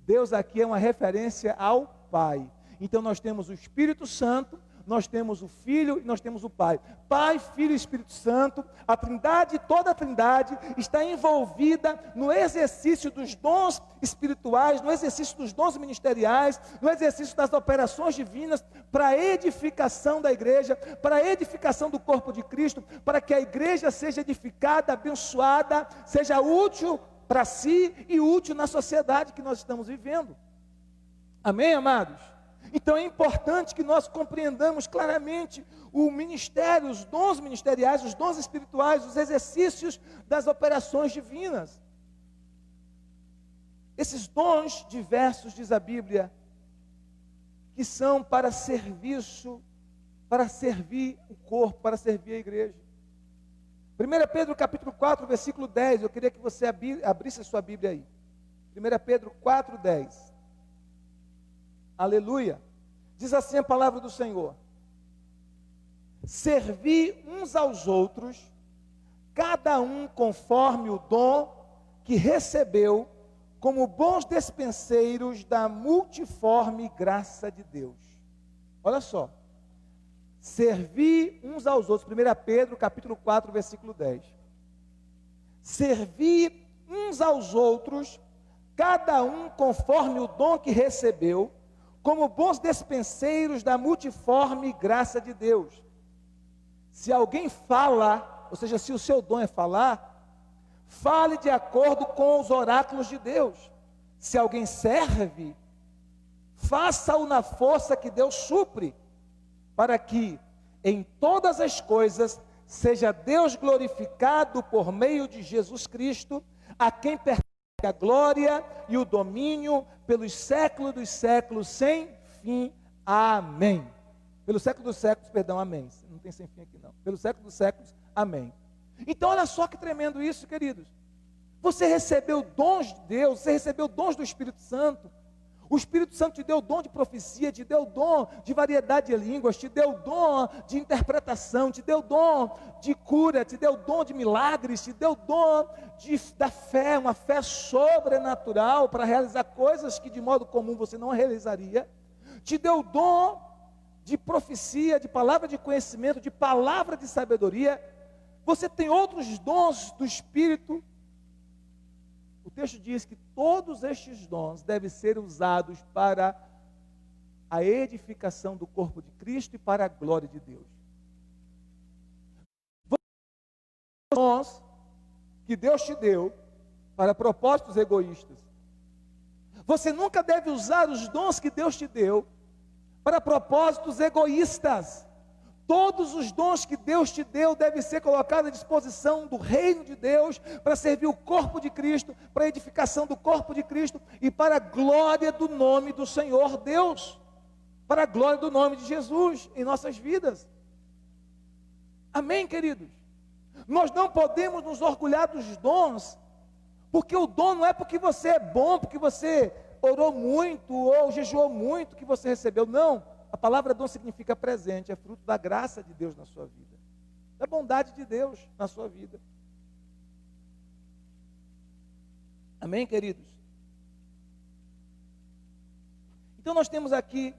Deus aqui é uma referência ao Pai. Então nós temos o Espírito Santo, nós temos o Filho e nós temos o Pai. Pai, Filho e Espírito Santo, a Trindade, toda a Trindade está envolvida no exercício dos dons espirituais, no exercício dos dons ministeriais, no exercício das operações divinas, para a edificação da igreja, para a edificação do corpo de Cristo, para que a igreja seja edificada, abençoada, seja útil para si e útil na sociedade que nós estamos vivendo. Amém, amados? Então é importante que nós compreendamos claramente o ministério, os dons ministeriais, os dons espirituais, os exercícios das operações divinas. Esses dons diversos, diz a Bíblia, que são para serviço, para servir o corpo, para servir a igreja. 1 Pedro capítulo 4, versículo 10, eu queria que você abrisse a sua Bíblia aí. 1 Pedro 4, 10. Aleluia. Diz assim a palavra do Senhor: servi uns aos outros, cada um conforme o dom que recebeu, como bons despenseiros da multiforme graça de Deus. Olha só. Servi uns aos outros. 1 Pedro capítulo 4, versículo 10. Servi uns aos outros, cada um conforme o dom que recebeu, como bons despenseiros da multiforme graça de Deus. Se alguém fala, ou seja, se o seu dom é falar, fale de acordo com os oráculos de Deus. Se alguém serve, faça-o na força que Deus supre, para que em todas as coisas seja Deus glorificado por meio de Jesus Cristo, a quem pertence a glória e o domínio pelos séculos dos séculos, sem fim. Amém. Pelos séculos dos séculos, perdão, amém. Não tem sem fim aqui não. Pelos séculos dos séculos, amém. Então olha só que tremendo isso, queridos. Você recebeu dons de Deus, você recebeu dons do Espírito Santo. O Espírito Santo te deu o dom de profecia, te deu o dom de variedade de línguas, te deu o dom de interpretação, te deu o dom de cura, te deu o dom de milagres, te deu o dom da fé, uma fé sobrenatural para realizar coisas que de modo comum você não realizaria. Te deu o dom de profecia, de palavra de conhecimento, de palavra de sabedoria. Você tem outros dons do Espírito. O texto diz que todos estes dons devem ser usados para a edificação do corpo de Cristo e para a glória de Deus. Os dons que Deus te deu para propósitos egoístas. Você nunca deve usar os dons que Deus te deu para propósitos egoístas. Todos os dons que Deus te deu devem ser colocados à disposição do reino de Deus, para servir o corpo de Cristo, para a edificação do corpo de Cristo e para a glória do nome do Senhor Deus, para a glória do nome de Jesus em nossas vidas. Amém, queridos? Nós não podemos nos orgulhar dos dons, porque o dom não é porque você é bom, porque você orou muito ou jejuou muito que você recebeu, não. A palavra dom significa presente, é fruto da graça de Deus na sua vida, da bondade de Deus na sua vida. Amém, queridos? Então nós temos aqui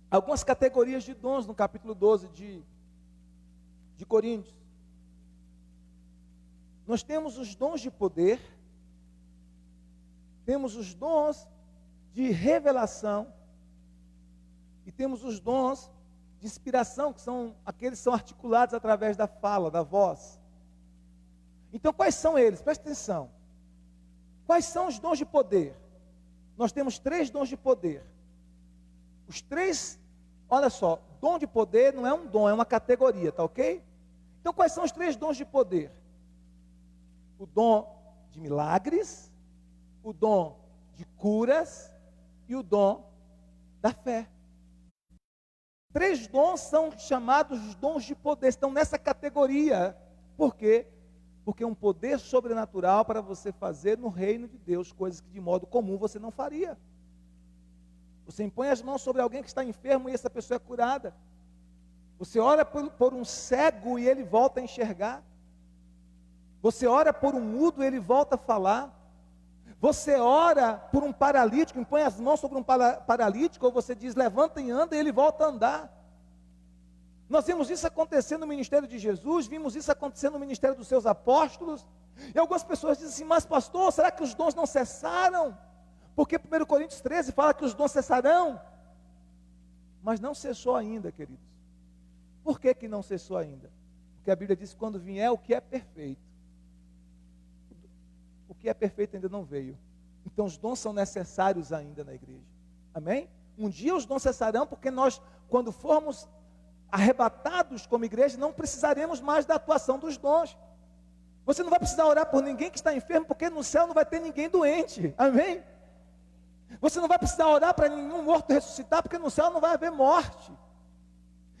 algumas categorias de dons no capítulo 12 de Coríntios. Nós temos os dons de poder, temos os dons de revelação, e temos os dons de inspiração, que são aqueles que são articulados através da fala, da voz. Então, quais são eles? Presta atenção. Quais são os dons de poder? Nós temos 3 dons de poder. Os 3, olha só, dom de poder não é um dom, é uma categoria, tá ok? Então, quais são os 3 dons de poder? O dom de milagres, o dom de curas e o dom da fé. 3 dons são chamados dons de poder, estão nessa categoria. Por quê? Porque é um poder sobrenatural para você fazer no reino de Deus coisas que de modo comum você não faria. Você impõe as mãos sobre alguém que está enfermo e essa pessoa é curada. Você ora por um cego e ele volta a enxergar. Você ora por um mudo e ele volta a falar. Você ora por um paralítico, impõe as mãos sobre um paralítico, ou você diz, levanta e anda, e ele volta a andar. Nós vimos isso acontecer no ministério de Jesus, vimos isso acontecer no ministério dos seus apóstolos, e algumas pessoas dizem assim, mas pastor, será que os dons não cessaram? Porque 1 Coríntios 13 fala que os dons cessarão, mas não cessou ainda, queridos. Por que não cessou ainda? Porque a Bíblia diz, quando vier o que é perfeito, o que é perfeito ainda não veio. Então os dons são necessários ainda na igreja. Amém? Um dia os dons cessarão, porque nós, quando formos arrebatados como igreja, não precisaremos mais da atuação dos dons. Você não vai precisar orar por ninguém que está enfermo, porque no céu não vai ter ninguém doente. Amém? Você não vai precisar orar para nenhum morto ressuscitar, porque no céu não vai haver morte.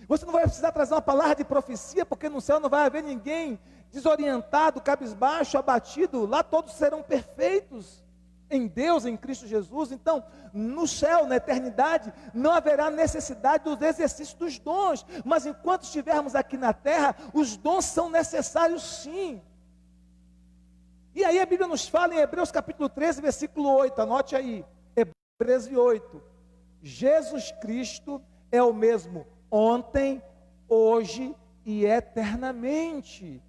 Você não vai precisar trazer uma palavra de profecia, porque no céu não vai haver ninguém desorientado, cabisbaixo, abatido. Lá todos serão perfeitos em Deus, em Cristo Jesus. Então, no céu, na eternidade, não haverá necessidade do exercício dos dons. Mas enquanto estivermos aqui na terra, os dons são necessários sim. E aí a Bíblia nos fala em Hebreus capítulo 13, versículo 8, anote aí, Hebreus 13, 8. Jesus Cristo é o mesmo ontem, hoje e eternamente.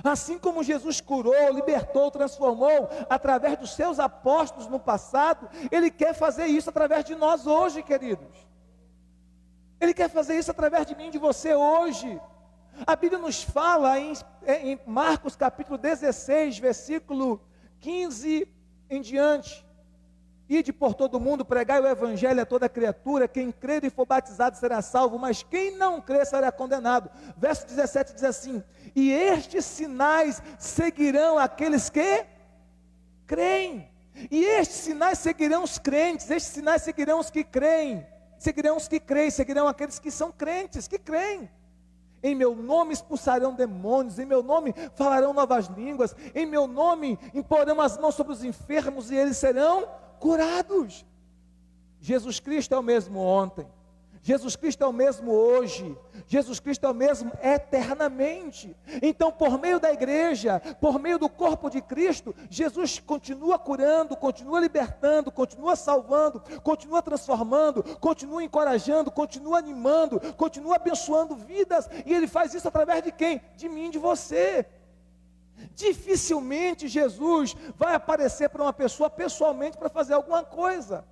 Assim como Jesus curou, libertou, transformou através dos seus apóstolos no passado, Ele quer fazer isso através de nós hoje, queridos. Ele quer fazer isso através de mim e de você hoje. A Bíblia nos fala em Marcos capítulo 16, versículo 15 em diante. Ide por todo mundo, pregai o evangelho a toda criatura, quem crer e for batizado será salvo, mas quem não crer será condenado. Verso 17 diz assim, e estes sinais seguirão aqueles que creem. E estes sinais seguirão os crentes, estes sinais seguirão os que creem. seguirão os que creem, seguirão aqueles que são crentes, que creem. Em meu nome expulsarão demônios, em meu nome falarão novas línguas, em meu nome imporão as mãos sobre os enfermos e eles serão curados. Jesus Cristo é o mesmo ontem, Jesus Cristo é o mesmo hoje, Jesus Cristo é o mesmo eternamente. Então, por meio da igreja, por meio do corpo de Cristo, Jesus continua curando, continua libertando, continua salvando, continua transformando, continua encorajando, continua animando, continua abençoando vidas, e Ele faz isso através de quem? De mim e de você. Dificilmente Jesus vai aparecer para uma pessoa pessoalmente para fazer alguma coisa.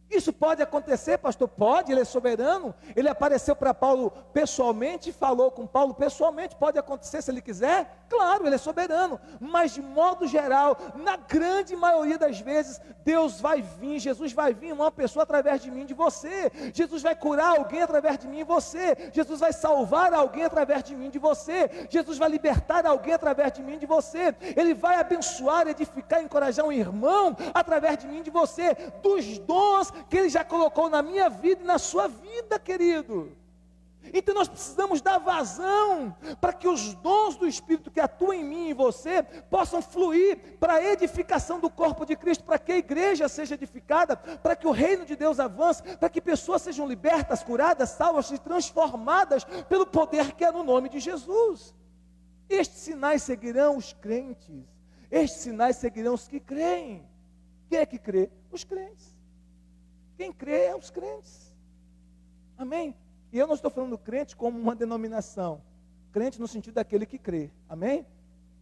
Isso pode acontecer, pastor? Pode, Ele é soberano. Ele apareceu para Paulo pessoalmente, falou com Paulo pessoalmente. Pode acontecer se Ele quiser? Claro, Ele é soberano. Mas de modo geral, na grande maioria das vezes, Deus vai vir, Jesus vai vir uma pessoa através de mim, de você. Jesus vai curar alguém através de mim e você. Jesus vai salvar alguém através de mim, de você. Jesus vai libertar alguém através de mim e de você. Ele vai abençoar, edificar, encorajar um irmão através de mim e de você. Dos dons que Ele já colocou na minha vida e na sua vida, querido. Então nós precisamos dar vazão para que os dons do Espírito que atuam em mim e em você possam fluir para a edificação do corpo de Cristo, para que a igreja seja edificada, para que o reino de Deus avance, para que pessoas sejam libertas, curadas, salvas e transformadas pelo poder que é no nome de Jesus. Estes sinais seguirão os crentes, estes sinais seguirão os que creem. Quem é que crê? Os crentes. Quem crê é os crentes. Amém? E eu não estou falando crente como uma denominação. Crente no sentido daquele que crê. Amém?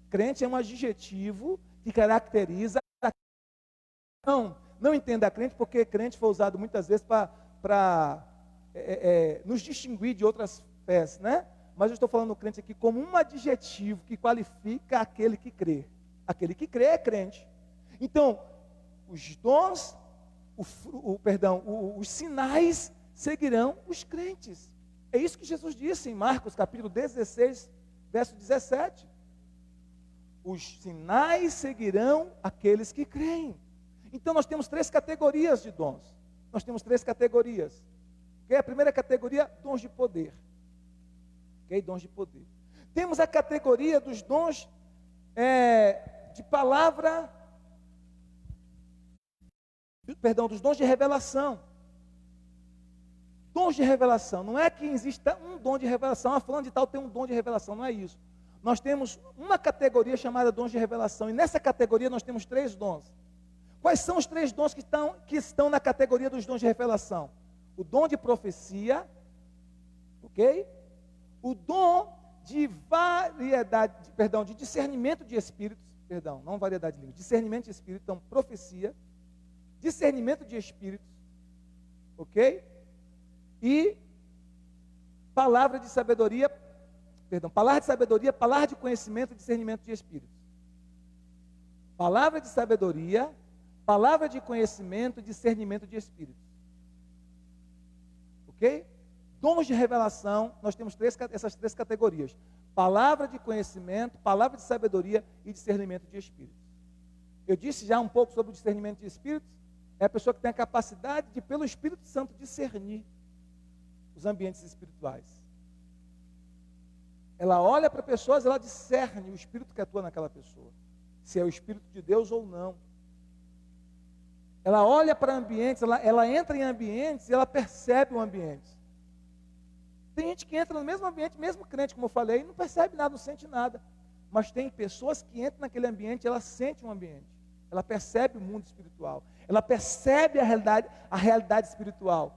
Crente é um adjetivo que caracteriza. Não entenda crente, porque crente foi usado muitas vezes para nos distinguir de outras fés, né? Mas eu estou falando crente aqui como um adjetivo que qualifica aquele que crê. Aquele que crê é crente. Então, os dons, os sinais seguirão os crentes. É isso que Jesus disse em Marcos capítulo 16, verso 17. Os sinais seguirão aqueles que creem. Então nós temos 3 categorias de dons. Nós temos 3 categorias. Okay? A primeira categoria, dons de poder. Okay? Dons de poder. Temos a categoria dos dons de palavra, dos dons de revelação. Dons de revelação, não é que exista um dom de revelação, falando de tal tem um dom de revelação, não é isso. Nós temos uma categoria chamada dons de revelação, e nessa categoria nós temos 3 dons. Quais são os 3 dons que estão na categoria dos dons de revelação? O dom de profecia, ok? O dom de de discernimento de espíritos, não variedade de línguas, discernimento de espíritos, então profecia, discernimento de espíritos, ok? E palavra de sabedoria, palavra de conhecimento e discernimento de espíritos. Palavra de sabedoria, palavra de conhecimento e discernimento de espíritos. Ok? Dons de revelação, nós temos essas 3 categorias. Palavra de conhecimento, palavra de sabedoria e discernimento de espíritos. Eu disse já um pouco sobre o discernimento de espíritos. É a pessoa que tem a capacidade de, pelo Espírito Santo, discernir os ambientes espirituais. Ela olha para pessoas, ela discerne o espírito que atua naquela pessoa, se é o Espírito de Deus ou não. Ela olha para ambientes, ela entra em ambientes e ela percebe o ambiente. Tem gente que entra no mesmo ambiente, mesmo crente, como eu falei, e não percebe nada, não sente nada. Mas tem pessoas que entram naquele ambiente, ela sente um ambiente, ela percebe o mundo espiritual, ela percebe a realidade espiritual,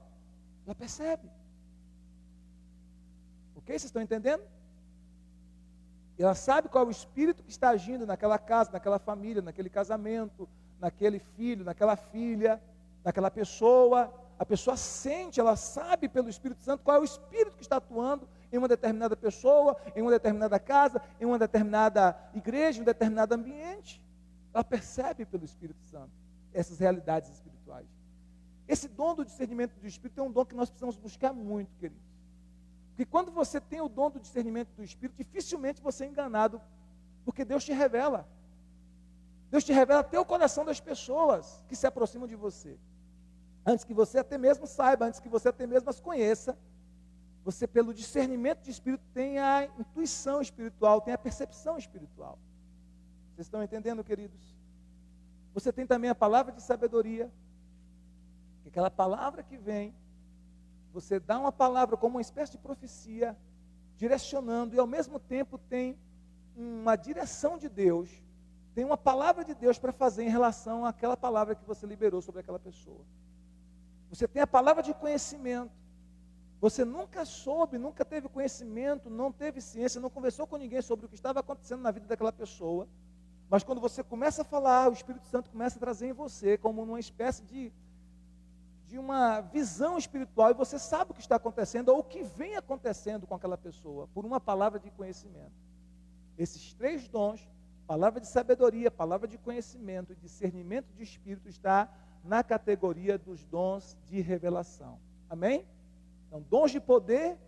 ela percebe. Ok? Vocês estão entendendo? Ela sabe qual é o espírito que está agindo naquela casa, naquela família, naquele casamento, naquele filho, naquela filha, naquela pessoa. A pessoa sente, ela sabe pelo Espírito Santo qual é o espírito que está atuando em uma determinada pessoa, em uma determinada casa, em uma determinada igreja, em um determinado ambiente. Ela percebe pelo Espírito Santo essas realidades espirituais. Esse dom do discernimento do Espírito é um dom que nós precisamos buscar muito, queridos. Porque quando você tem o dom do discernimento do Espírito, dificilmente você é enganado, porque Deus te revela. Deus te revela até o coração das pessoas que se aproximam de você. Antes que você até mesmo saiba, antes que você até mesmo as conheça, você, pelo discernimento de espírito, tem a intuição espiritual, tem a percepção espiritual. Vocês estão entendendo, queridos? Você tem também a palavra de sabedoria, que é aquela palavra que vem, você dá uma palavra como uma espécie de profecia, direcionando, e ao mesmo tempo tem uma direção de Deus, tem uma palavra de Deus para fazer em relação àquela palavra que você liberou sobre aquela pessoa. Você tem a palavra de conhecimento. Você nunca soube, nunca teve conhecimento, não teve ciência, não conversou com ninguém sobre o que estava acontecendo na vida daquela pessoa. Mas quando você começa a falar, o Espírito Santo começa a trazer em você como uma espécie de uma visão espiritual, e você sabe o que está acontecendo ou o que vem acontecendo com aquela pessoa, por uma palavra de conhecimento. Esses 3 dons, palavra de sabedoria, palavra de conhecimento e discernimento de espírito, está na categoria dos dons de revelação. Amém? Então, dons de poder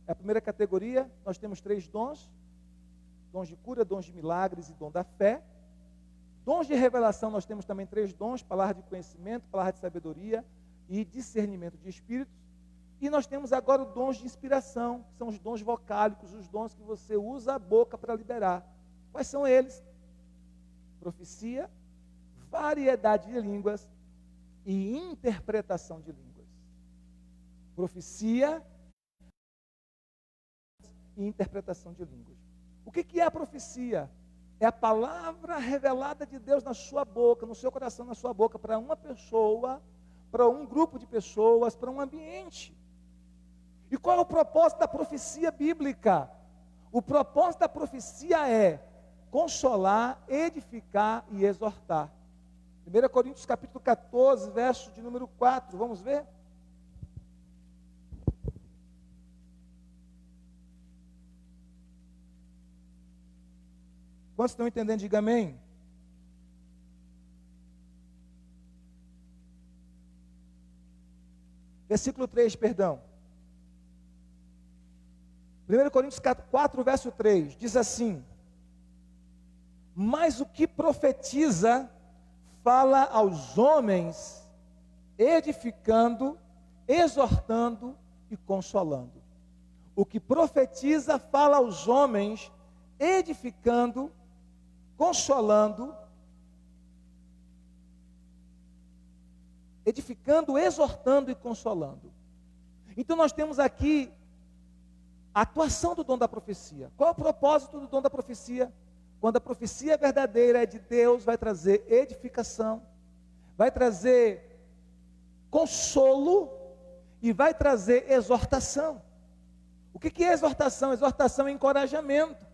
é a primeira categoria. Nós temos 3 dons: dons de cura, dons de milagres e dom da fé. Dons de revelação, nós temos também 3 dons: palavra de conhecimento, palavra de sabedoria e discernimento de espíritos. E nós temos agora os dons de inspiração, que são os dons vocálicos, os dons que você usa a boca para liberar. Quais são eles? Profecia, variedade de línguas e interpretação de línguas. Profecia e interpretação de línguas. O que é a profecia? É a palavra revelada de Deus na sua boca, no seu coração, na sua boca, para uma pessoa, para um grupo de pessoas, para um ambiente. E qual é o propósito da profecia bíblica? O propósito da profecia é consolar, edificar e exortar. 1 Coríntios capítulo 14, verso de número 4, vamos ver? Quantos estão entendendo? Diga amém. Versículo 3, perdão. 1 Coríntios 4, verso 3, diz assim: mas o que profetiza, fala aos homens, edificando, exortando e consolando. O que profetiza, fala aos homens, edificando, consolando, exortando e consolando. Então nós temos aqui a atuação do dom da profecia. Qual é o propósito do dom da profecia? Quando a profecia verdadeira é de Deus, vai trazer edificação, vai trazer consolo e vai trazer exortação. O que é exortação? Exortação é encorajamento.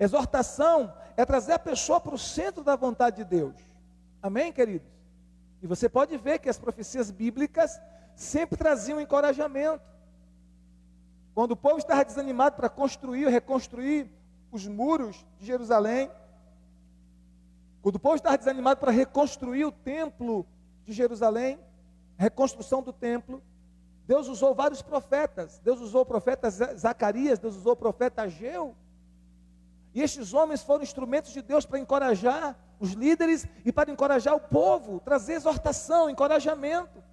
Exortação é trazer a pessoa para o centro da vontade de Deus. Amém, queridos? E você pode ver que as profecias bíblicas sempre traziam encorajamento. Quando o povo estava desanimado para construir, reconstruir os muros de Jerusalém, quando o povo estava desanimado para reconstruir o templo de Jerusalém, a reconstrução do templo, Deus usou vários profetas. Deus usou o profeta Zacarias, Deus usou o profeta Ageu. E estes homens foram instrumentos de Deus para encorajar os líderes e para encorajar o povo, trazer exortação, encorajamento,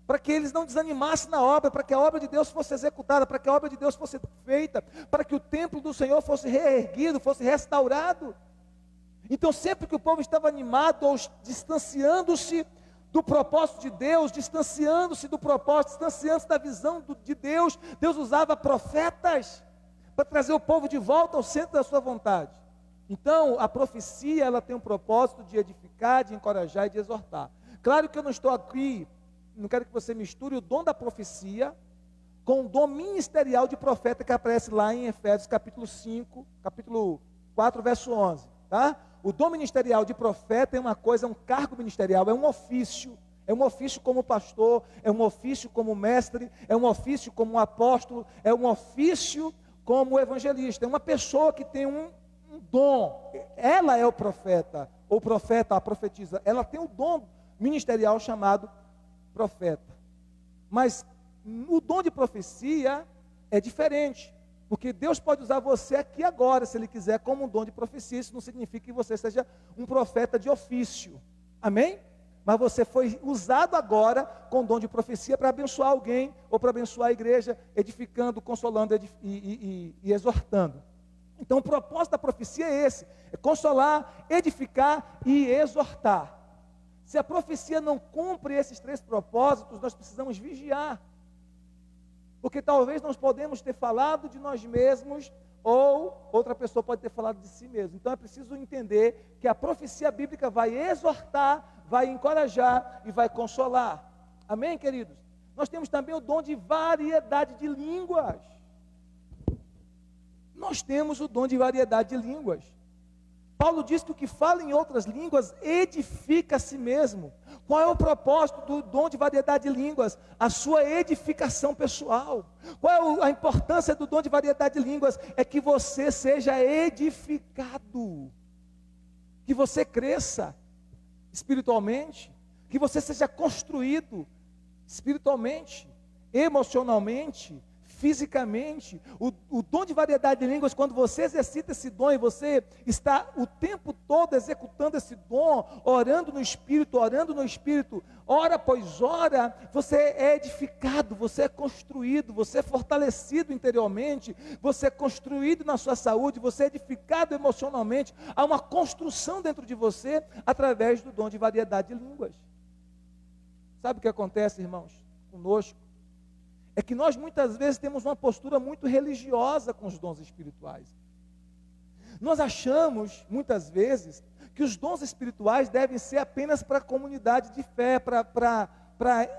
para que eles não desanimassem na obra, para que a obra de Deus fosse executada, para que a obra de Deus fosse feita, para que o templo do Senhor fosse reerguido, fosse restaurado. Então, sempre que o povo estava animado ou distanciando-se do propósito de Deus, distanciando-se do propósito, distanciando-se da visão de Deus, Deus usava profetas para trazer o povo de volta ao centro da sua vontade. Então, a profecia, ela tem um propósito de edificar, de encorajar e de exortar. Claro que eu não estou aqui, não quero que você misture o dom da profecia com o dom ministerial de profeta que aparece lá em Efésios capítulo 5, capítulo 4, verso 11, tá? O dom ministerial de profeta é uma coisa, é um cargo ministerial, é um ofício como pastor, é um ofício como mestre, é um ofício como apóstolo, é um ofício como evangelista, é uma pessoa que tem um dom, ela é o profeta, ou profeta, a profetisa, ela tem um dom ministerial chamado profeta. Mas o dom de profecia é diferente, porque Deus pode usar você aqui agora, se Ele quiser, como um dom de profecia. Isso não significa que você seja um profeta de ofício, amém? mas você foi usado agora com o dom de profecia para abençoar alguém, ou para abençoar a igreja, edificando, consolando e exortando. Então o propósito da profecia é esse, é consolar, edificar e exortar. Se a profecia não cumpre esses 3 propósitos, nós precisamos vigiar. Porque talvez nós podemos ter falado de nós mesmos, ou outra pessoa pode ter falado de si mesmo. Então é preciso entender que a profecia bíblica vai exortar, vai encorajar e vai consolar. Amém, queridos? Nós temos também o dom de variedade de línguas. Nós temos o dom de variedade de línguas. Paulo diz que o que fala em outras línguas edifica a si mesmo. Qual é o propósito do dom de variedade de línguas? A sua edificação pessoal. Qual é a importância do dom de variedade de línguas? É que você seja edificado, que você cresça espiritualmente, que você seja construído espiritualmente, emocionalmente, fisicamente. O dom de variedade de línguas, quando você exercita esse dom e você está o tempo todo executando esse dom, orando no Espírito, hora após hora, você é edificado, você é construído, você é fortalecido interiormente, você é construído na sua saúde, você é edificado emocionalmente. Há uma construção dentro de você através do dom de variedade de línguas. Sabe o que acontece, irmãos, conosco? É que nós muitas vezes temos uma postura muito religiosa com os dons espirituais. Nós achamos, muitas vezes, que os dons espirituais devem ser apenas para a comunidade de fé, para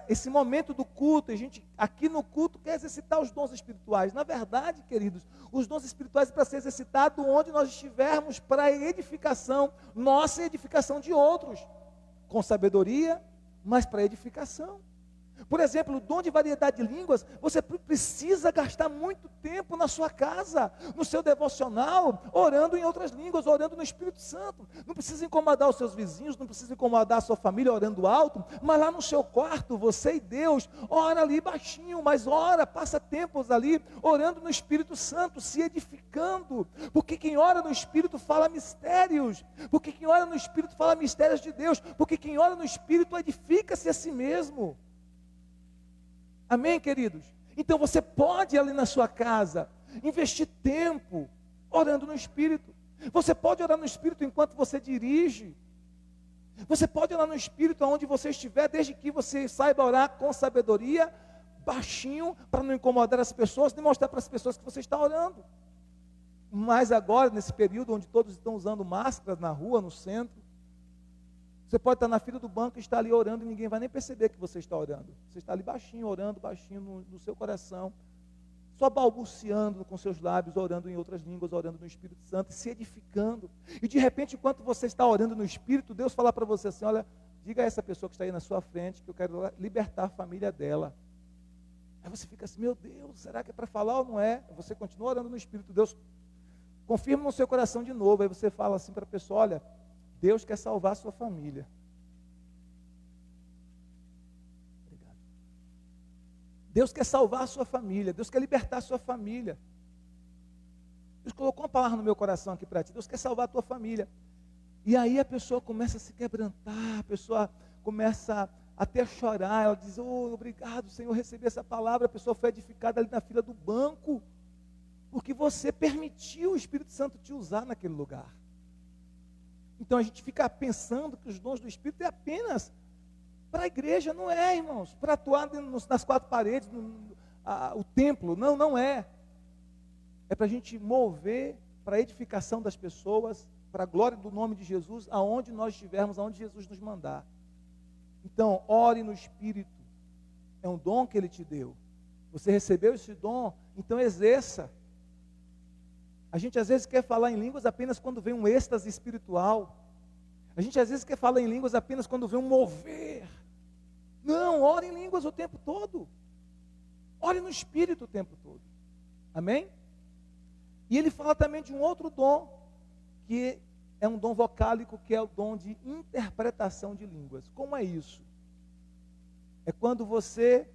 esse momento do culto. A gente, aqui no culto, quer exercitar os dons espirituais. Na verdade, queridos, os dons espirituais é para ser exercitado onde nós estivermos, para a edificação, nossa edificação de outros, com sabedoria, mas para a edificação. Por exemplo, o dom de variedade de línguas, você precisa gastar muito tempo na sua casa, no seu devocional, orando em outras línguas, orando no Espírito Santo. Não precisa incomodar os seus vizinhos, não precisa incomodar a sua família orando alto, mas lá no seu quarto, você e Deus, ora ali baixinho, mas ora, passa tempos ali, orando no Espírito Santo, se edificando, porque quem ora no Espírito fala mistérios, porque quem ora no Espírito fala mistérios de Deus, porque quem ora no Espírito edifica-se a si mesmo. Amém, queridos? Então você pode ali na sua casa investir tempo orando no Espírito. Você pode orar no Espírito enquanto você dirige. Você pode orar no Espírito aonde você estiver, desde que você saiba orar com sabedoria, baixinho, para não incomodar as pessoas, nem mostrar para as pessoas que você está orando. Mas agora, nesse período onde todos estão usando máscaras na rua, no centro, você pode estar na fila do banco e estar ali orando e ninguém vai nem perceber que você está orando. Você está ali baixinho, orando, baixinho no seu coração, só balbuciando com seus lábios, orando em outras línguas, orando no Espírito Santo, se edificando. E de repente, enquanto você está orando no Espírito, Deus fala para você assim: olha, diga a essa pessoa que está aí na sua frente que eu quero libertar a família dela. Aí você fica assim: meu Deus, será que é para falar ou não é? Você continua orando no Espírito, Deus confirma no seu coração de novo. Aí você fala assim para a pessoa: olha, Deus quer salvar a sua família. Obrigado. Deus quer salvar a sua família. Deus quer libertar a sua família. Deus colocou uma palavra no meu coração aqui para ti. Deus quer salvar a tua família. E aí a pessoa começa a se quebrantar, a pessoa começa até a chorar. Ela diz: oh, obrigado, Senhor, recebi essa palavra. A pessoa foi edificada ali na fila do banco, porque você permitiu o Espírito Santo te usar naquele lugar. Então a gente fica pensando que os dons do Espírito é apenas para a igreja. Não é, irmãos, para atuar nas 4 paredes, o templo. Não, não é. É para a gente mover para a edificação das pessoas, para a glória do nome de Jesus, aonde nós estivermos, aonde Jesus nos mandar. Então, ore no Espírito. É um dom que Ele te deu. Você recebeu esse dom, então exerça. A gente às vezes quer falar em línguas apenas quando vem um êxtase espiritual. A gente às vezes quer falar em línguas apenas quando vem um mover. Não, ore em línguas o tempo todo. Ore no Espírito o tempo todo. Amém? E ele fala também de um outro dom, que é um dom vocálico, que é o dom de interpretação de línguas. Como é isso? É quando você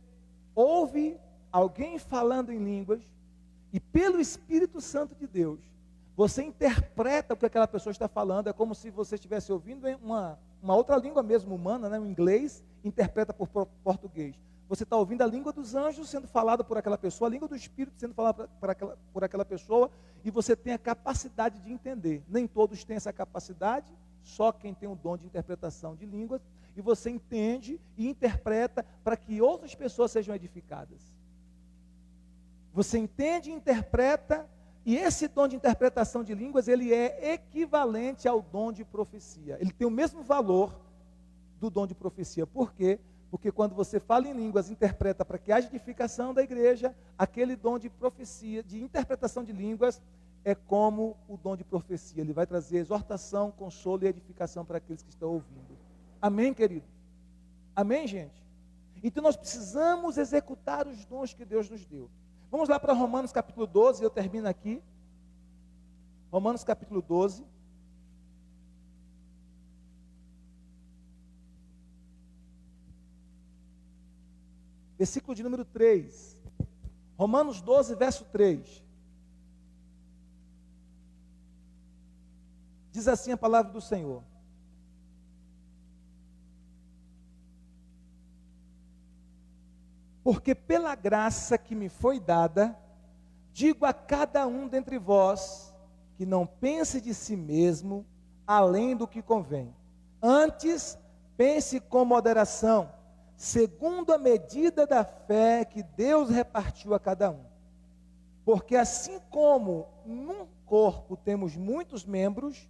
ouve alguém falando em línguas, e pelo Espírito Santo de Deus, Você interpreta o que aquela pessoa está falando, é como se você estivesse ouvindo em uma outra língua mesmo humana, né? O inglês interpreta por português. Você está ouvindo a língua dos anjos sendo falada por aquela pessoa, a língua do Espírito sendo falada por aquela pessoa, e você tem a capacidade de entender. Nem todos têm essa capacidade, só quem tem o dom de interpretação de línguas, e você entende e interpreta para que outras pessoas sejam edificadas. Você entende e interpreta, e esse dom de interpretação de línguas, ele é equivalente ao dom de profecia. Ele tem o mesmo valor do dom de profecia. Por quê? Porque quando você fala em línguas, interpreta para que haja edificação da igreja, aquele dom de profecia, de interpretação de línguas, é como o dom de profecia. Ele vai trazer exortação, consolo e edificação para aqueles que estão ouvindo. Amém, querido? Amém, gente? Então nós precisamos executar os dons que Deus nos deu. Vamos lá para Romanos capítulo 12, eu termino aqui. Romanos capítulo 12. Versículo de número 3. Romanos 12, verso 3. Diz assim a palavra do Senhor: porque pela graça que me foi dada, digo a cada um dentre vós, que não pense de si mesmo além do que convém. Antes, pense com moderação, segundo a medida da fé que Deus repartiu a cada um. Porque assim como num corpo temos muitos membros,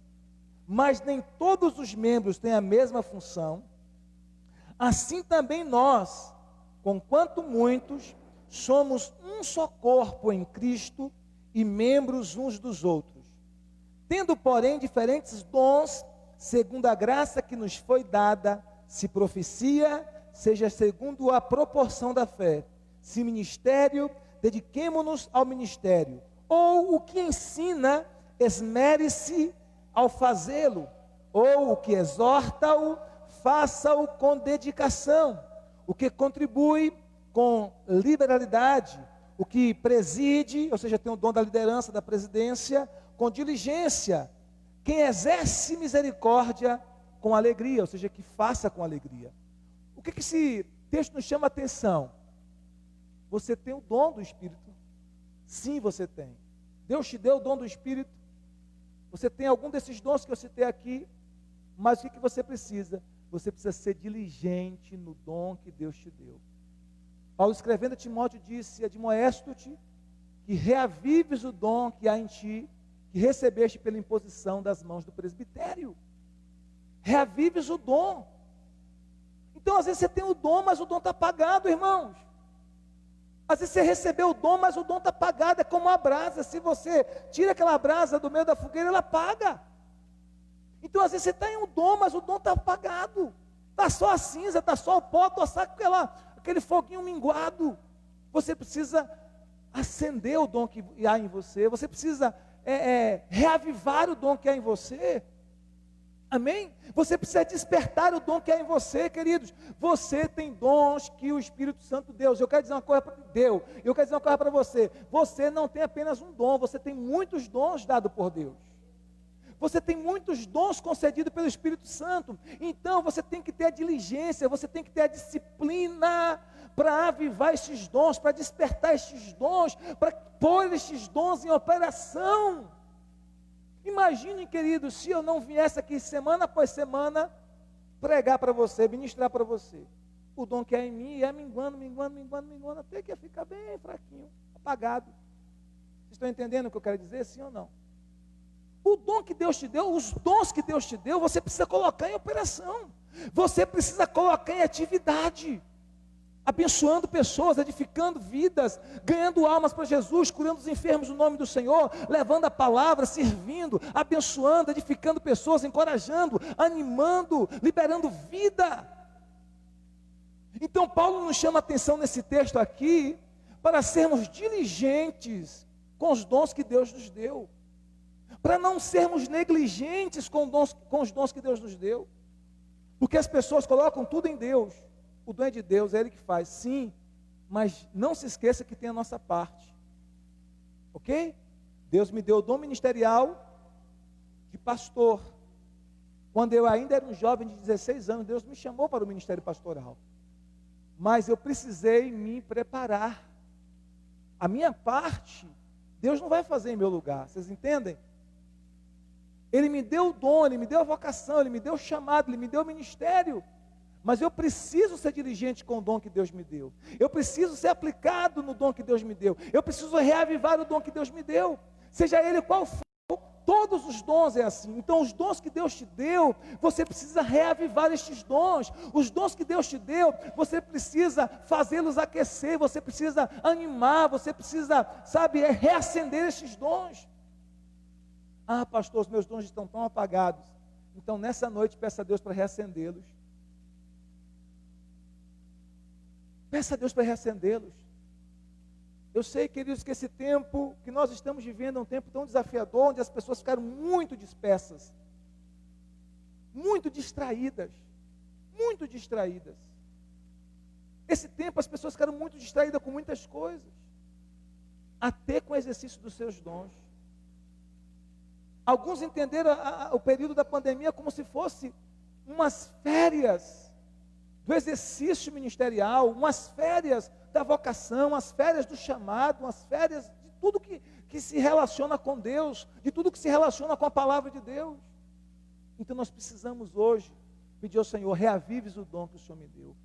mas nem todos os membros têm a mesma função, assim também nós, conquanto muitos, somos um só corpo em Cristo e membros uns dos outros. Tendo, porém, diferentes dons, segundo a graça que nos foi dada, se profecia, seja segundo a proporção da fé. Se ministério, dediquemo-nos ao ministério. Ou o que ensina, esmere-se ao fazê-lo. Ou o que exorta-o, faça-o com dedicação. O que contribui com liberalidade, o que preside, ou seja, tem o dom da liderança, da presidência, com diligência. Quem exerce misericórdia com alegria, ou seja, que faça com alegria. O que esse texto nos chama a atenção? Você tem o dom do Espírito? Sim, você tem. Deus te deu o dom do Espírito. Você tem algum desses dons que eu citei aqui, mas o que você precisa? Você precisa ser diligente no dom que Deus te deu. Paulo, escrevendo a Timóteo, disse: admoesto-te que reavives o dom que há em ti, que recebeste pela imposição das mãos do presbitério. Reavives o dom. Então, às vezes você tem o dom, mas o dom está apagado, irmãos. Às vezes você recebeu o dom, mas o dom está apagado. É como a brasa. Se você tira aquela brasa do meio da fogueira, ela apaga. Então, às vezes você está em um dom, mas o dom está apagado. Está só a cinza, está só o pó, está aquele foguinho minguado. Você precisa acender o dom que há em você. Você precisa reavivar o dom que há em você. Amém? Você precisa despertar o dom que há em você, queridos. Você tem dons que o Espírito Santo deu. Eu quero dizer uma coisa para você. Você não tem apenas um dom, você tem muitos dons dados por Deus. Você tem muitos dons concedidos pelo Espírito Santo. Então você tem que ter a diligência, você tem que ter a disciplina para avivar estes dons, para despertar estes dons, para pôr estes dons em operação. Imaginem, queridos, se eu não viesse aqui semana após semana pregar para você, ministrar para você. O dom que há em mim ia minguando, até que ia ficar bem fraquinho, apagado. Vocês estão entendendo o que eu quero dizer, sim ou não? O dom que Deus te deu, os dons que Deus te deu, você precisa colocar em operação. Você precisa colocar em atividade. Abençoando pessoas, edificando vidas, ganhando almas para Jesus, curando os enfermos no nome do Senhor, levando a palavra, servindo, abençoando, edificando pessoas, encorajando, animando, liberando vida. Então Paulo nos chama a atenção nesse texto aqui, para sermos diligentes com os dons que Deus nos deu. Para não sermos negligentes com os dons que Deus nos deu. Porque as pessoas colocam tudo em Deus. O dom é de Deus, é Ele que faz. Sim, mas não se esqueça que tem a nossa parte. Ok? Deus me deu o dom ministerial de pastor. Quando eu ainda era um jovem de 16 anos, Deus me chamou para o ministério pastoral. Mas eu precisei me preparar. A minha parte, Deus não vai fazer em meu lugar, vocês entendem? Ele me deu o dom, Ele me deu a vocação, Ele me deu o chamado, Ele me deu o ministério. Mas eu preciso ser diligente com o dom que Deus me deu. Eu preciso ser aplicado no dom que Deus me deu. Eu preciso reavivar o dom que Deus me deu. Seja ele qual for, todos os dons é assim. Então os dons que Deus te deu, você precisa reavivar estes dons. Os dons que Deus te deu, você precisa fazê-los aquecer, você precisa animar, você precisa, reacender estes dons. Ah, pastor, os meus dons estão tão apagados. Então nessa noite peça a Deus para reacendê-los. Peça a Deus para reacendê-los. Eu sei, queridos, que esse tempo que nós estamos vivendo é um tempo tão desafiador, onde as pessoas ficaram muito dispersas, muito distraídas, muito distraídas. Esse tempo as pessoas ficaram muito distraídas com muitas coisas, até com o exercício dos seus dons. Alguns entenderam o período da pandemia como se fosse umas férias do exercício ministerial, umas férias da vocação, umas férias do chamado, umas férias de tudo que se relaciona com Deus, de tudo que se relaciona com a palavra de Deus. Então nós precisamos hoje pedir ao Senhor, reavives o dom que o Senhor me deu.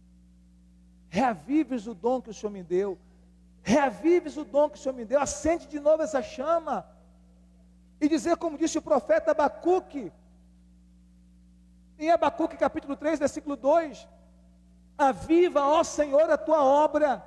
Reavives o dom que o Senhor me deu. Reavives o dom que o Senhor me deu. Acende de novo essa chama. E dizer como disse o profeta Abacuque, em Abacuque capítulo 3, versículo 2, aviva, ó Senhor, a tua obra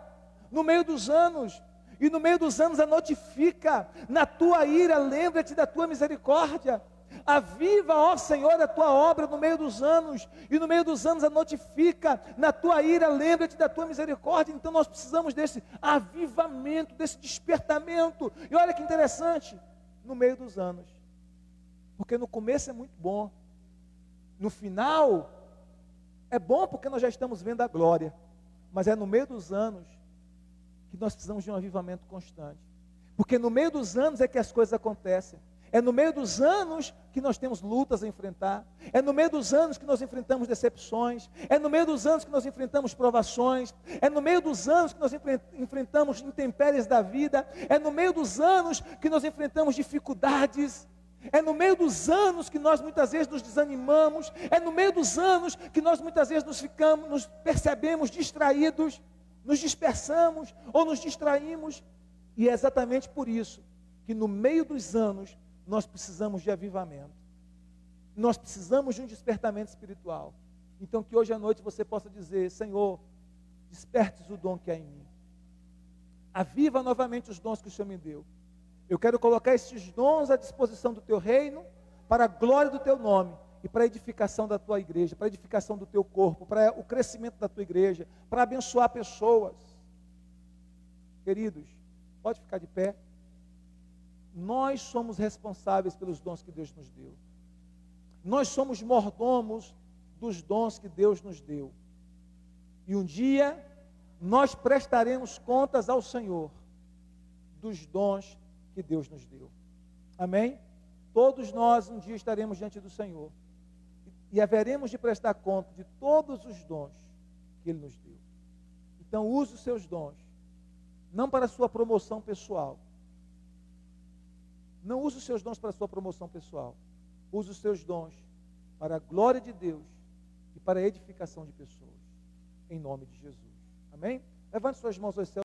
no meio dos anos, e no meio dos anos a notifica, na tua ira lembra-te da tua misericórdia. Aviva, ó Senhor, a tua obra no meio dos anos, e no meio dos anos a notifica, na tua ira lembra-te da tua misericórdia. Então nós precisamos desse avivamento, desse despertamento. E olha que interessante, no meio dos anos, porque no começo é muito bom, no final é bom porque nós já estamos vendo a glória, mas é no meio dos anos que nós precisamos de um avivamento constante, porque no meio dos anos é que as coisas acontecem, é no meio dos anos que nós temos lutas a enfrentar, é no meio dos anos que nós enfrentamos decepções, é no meio dos anos que nós enfrentamos provações, é no meio dos anos que nós enfrentamos intempéries da vida, é no meio dos anos que nós enfrentamos dificuldades, é no meio dos anos que nós muitas vezes nos desanimamos, é no meio dos anos que nós muitas vezes nos percebemos distraídos, nos dispersamos ou nos distraímos, e é exatamente por isso que no meio dos anos nós precisamos de avivamento, nós precisamos de um despertamento espiritual. Então que hoje à noite você possa dizer, Senhor, despertes o dom que há em mim, aviva novamente os dons que o Senhor me deu. Eu quero colocar esses dons à disposição do teu reino, para a glória do teu nome, e para a edificação da tua igreja, para a edificação do teu corpo, para o crescimento da tua igreja, para abençoar pessoas. Queridos, pode ficar de pé. Nós somos responsáveis pelos dons que Deus nos deu. Nós somos mordomos dos dons que Deus nos deu. E um dia nós prestaremos contas ao Senhor dos dons que Deus nos deu. Amém? Todos nós um dia estaremos diante do Senhor e haveremos de prestar conta de todos os dons que Ele nos deu. Então use os seus dons, não para a sua promoção pessoal. Não use os seus dons para a sua promoção pessoal. Use os seus dons para a glória de Deus e para a edificação de pessoas. Em nome de Jesus. Amém? Levante suas mãos aos céus.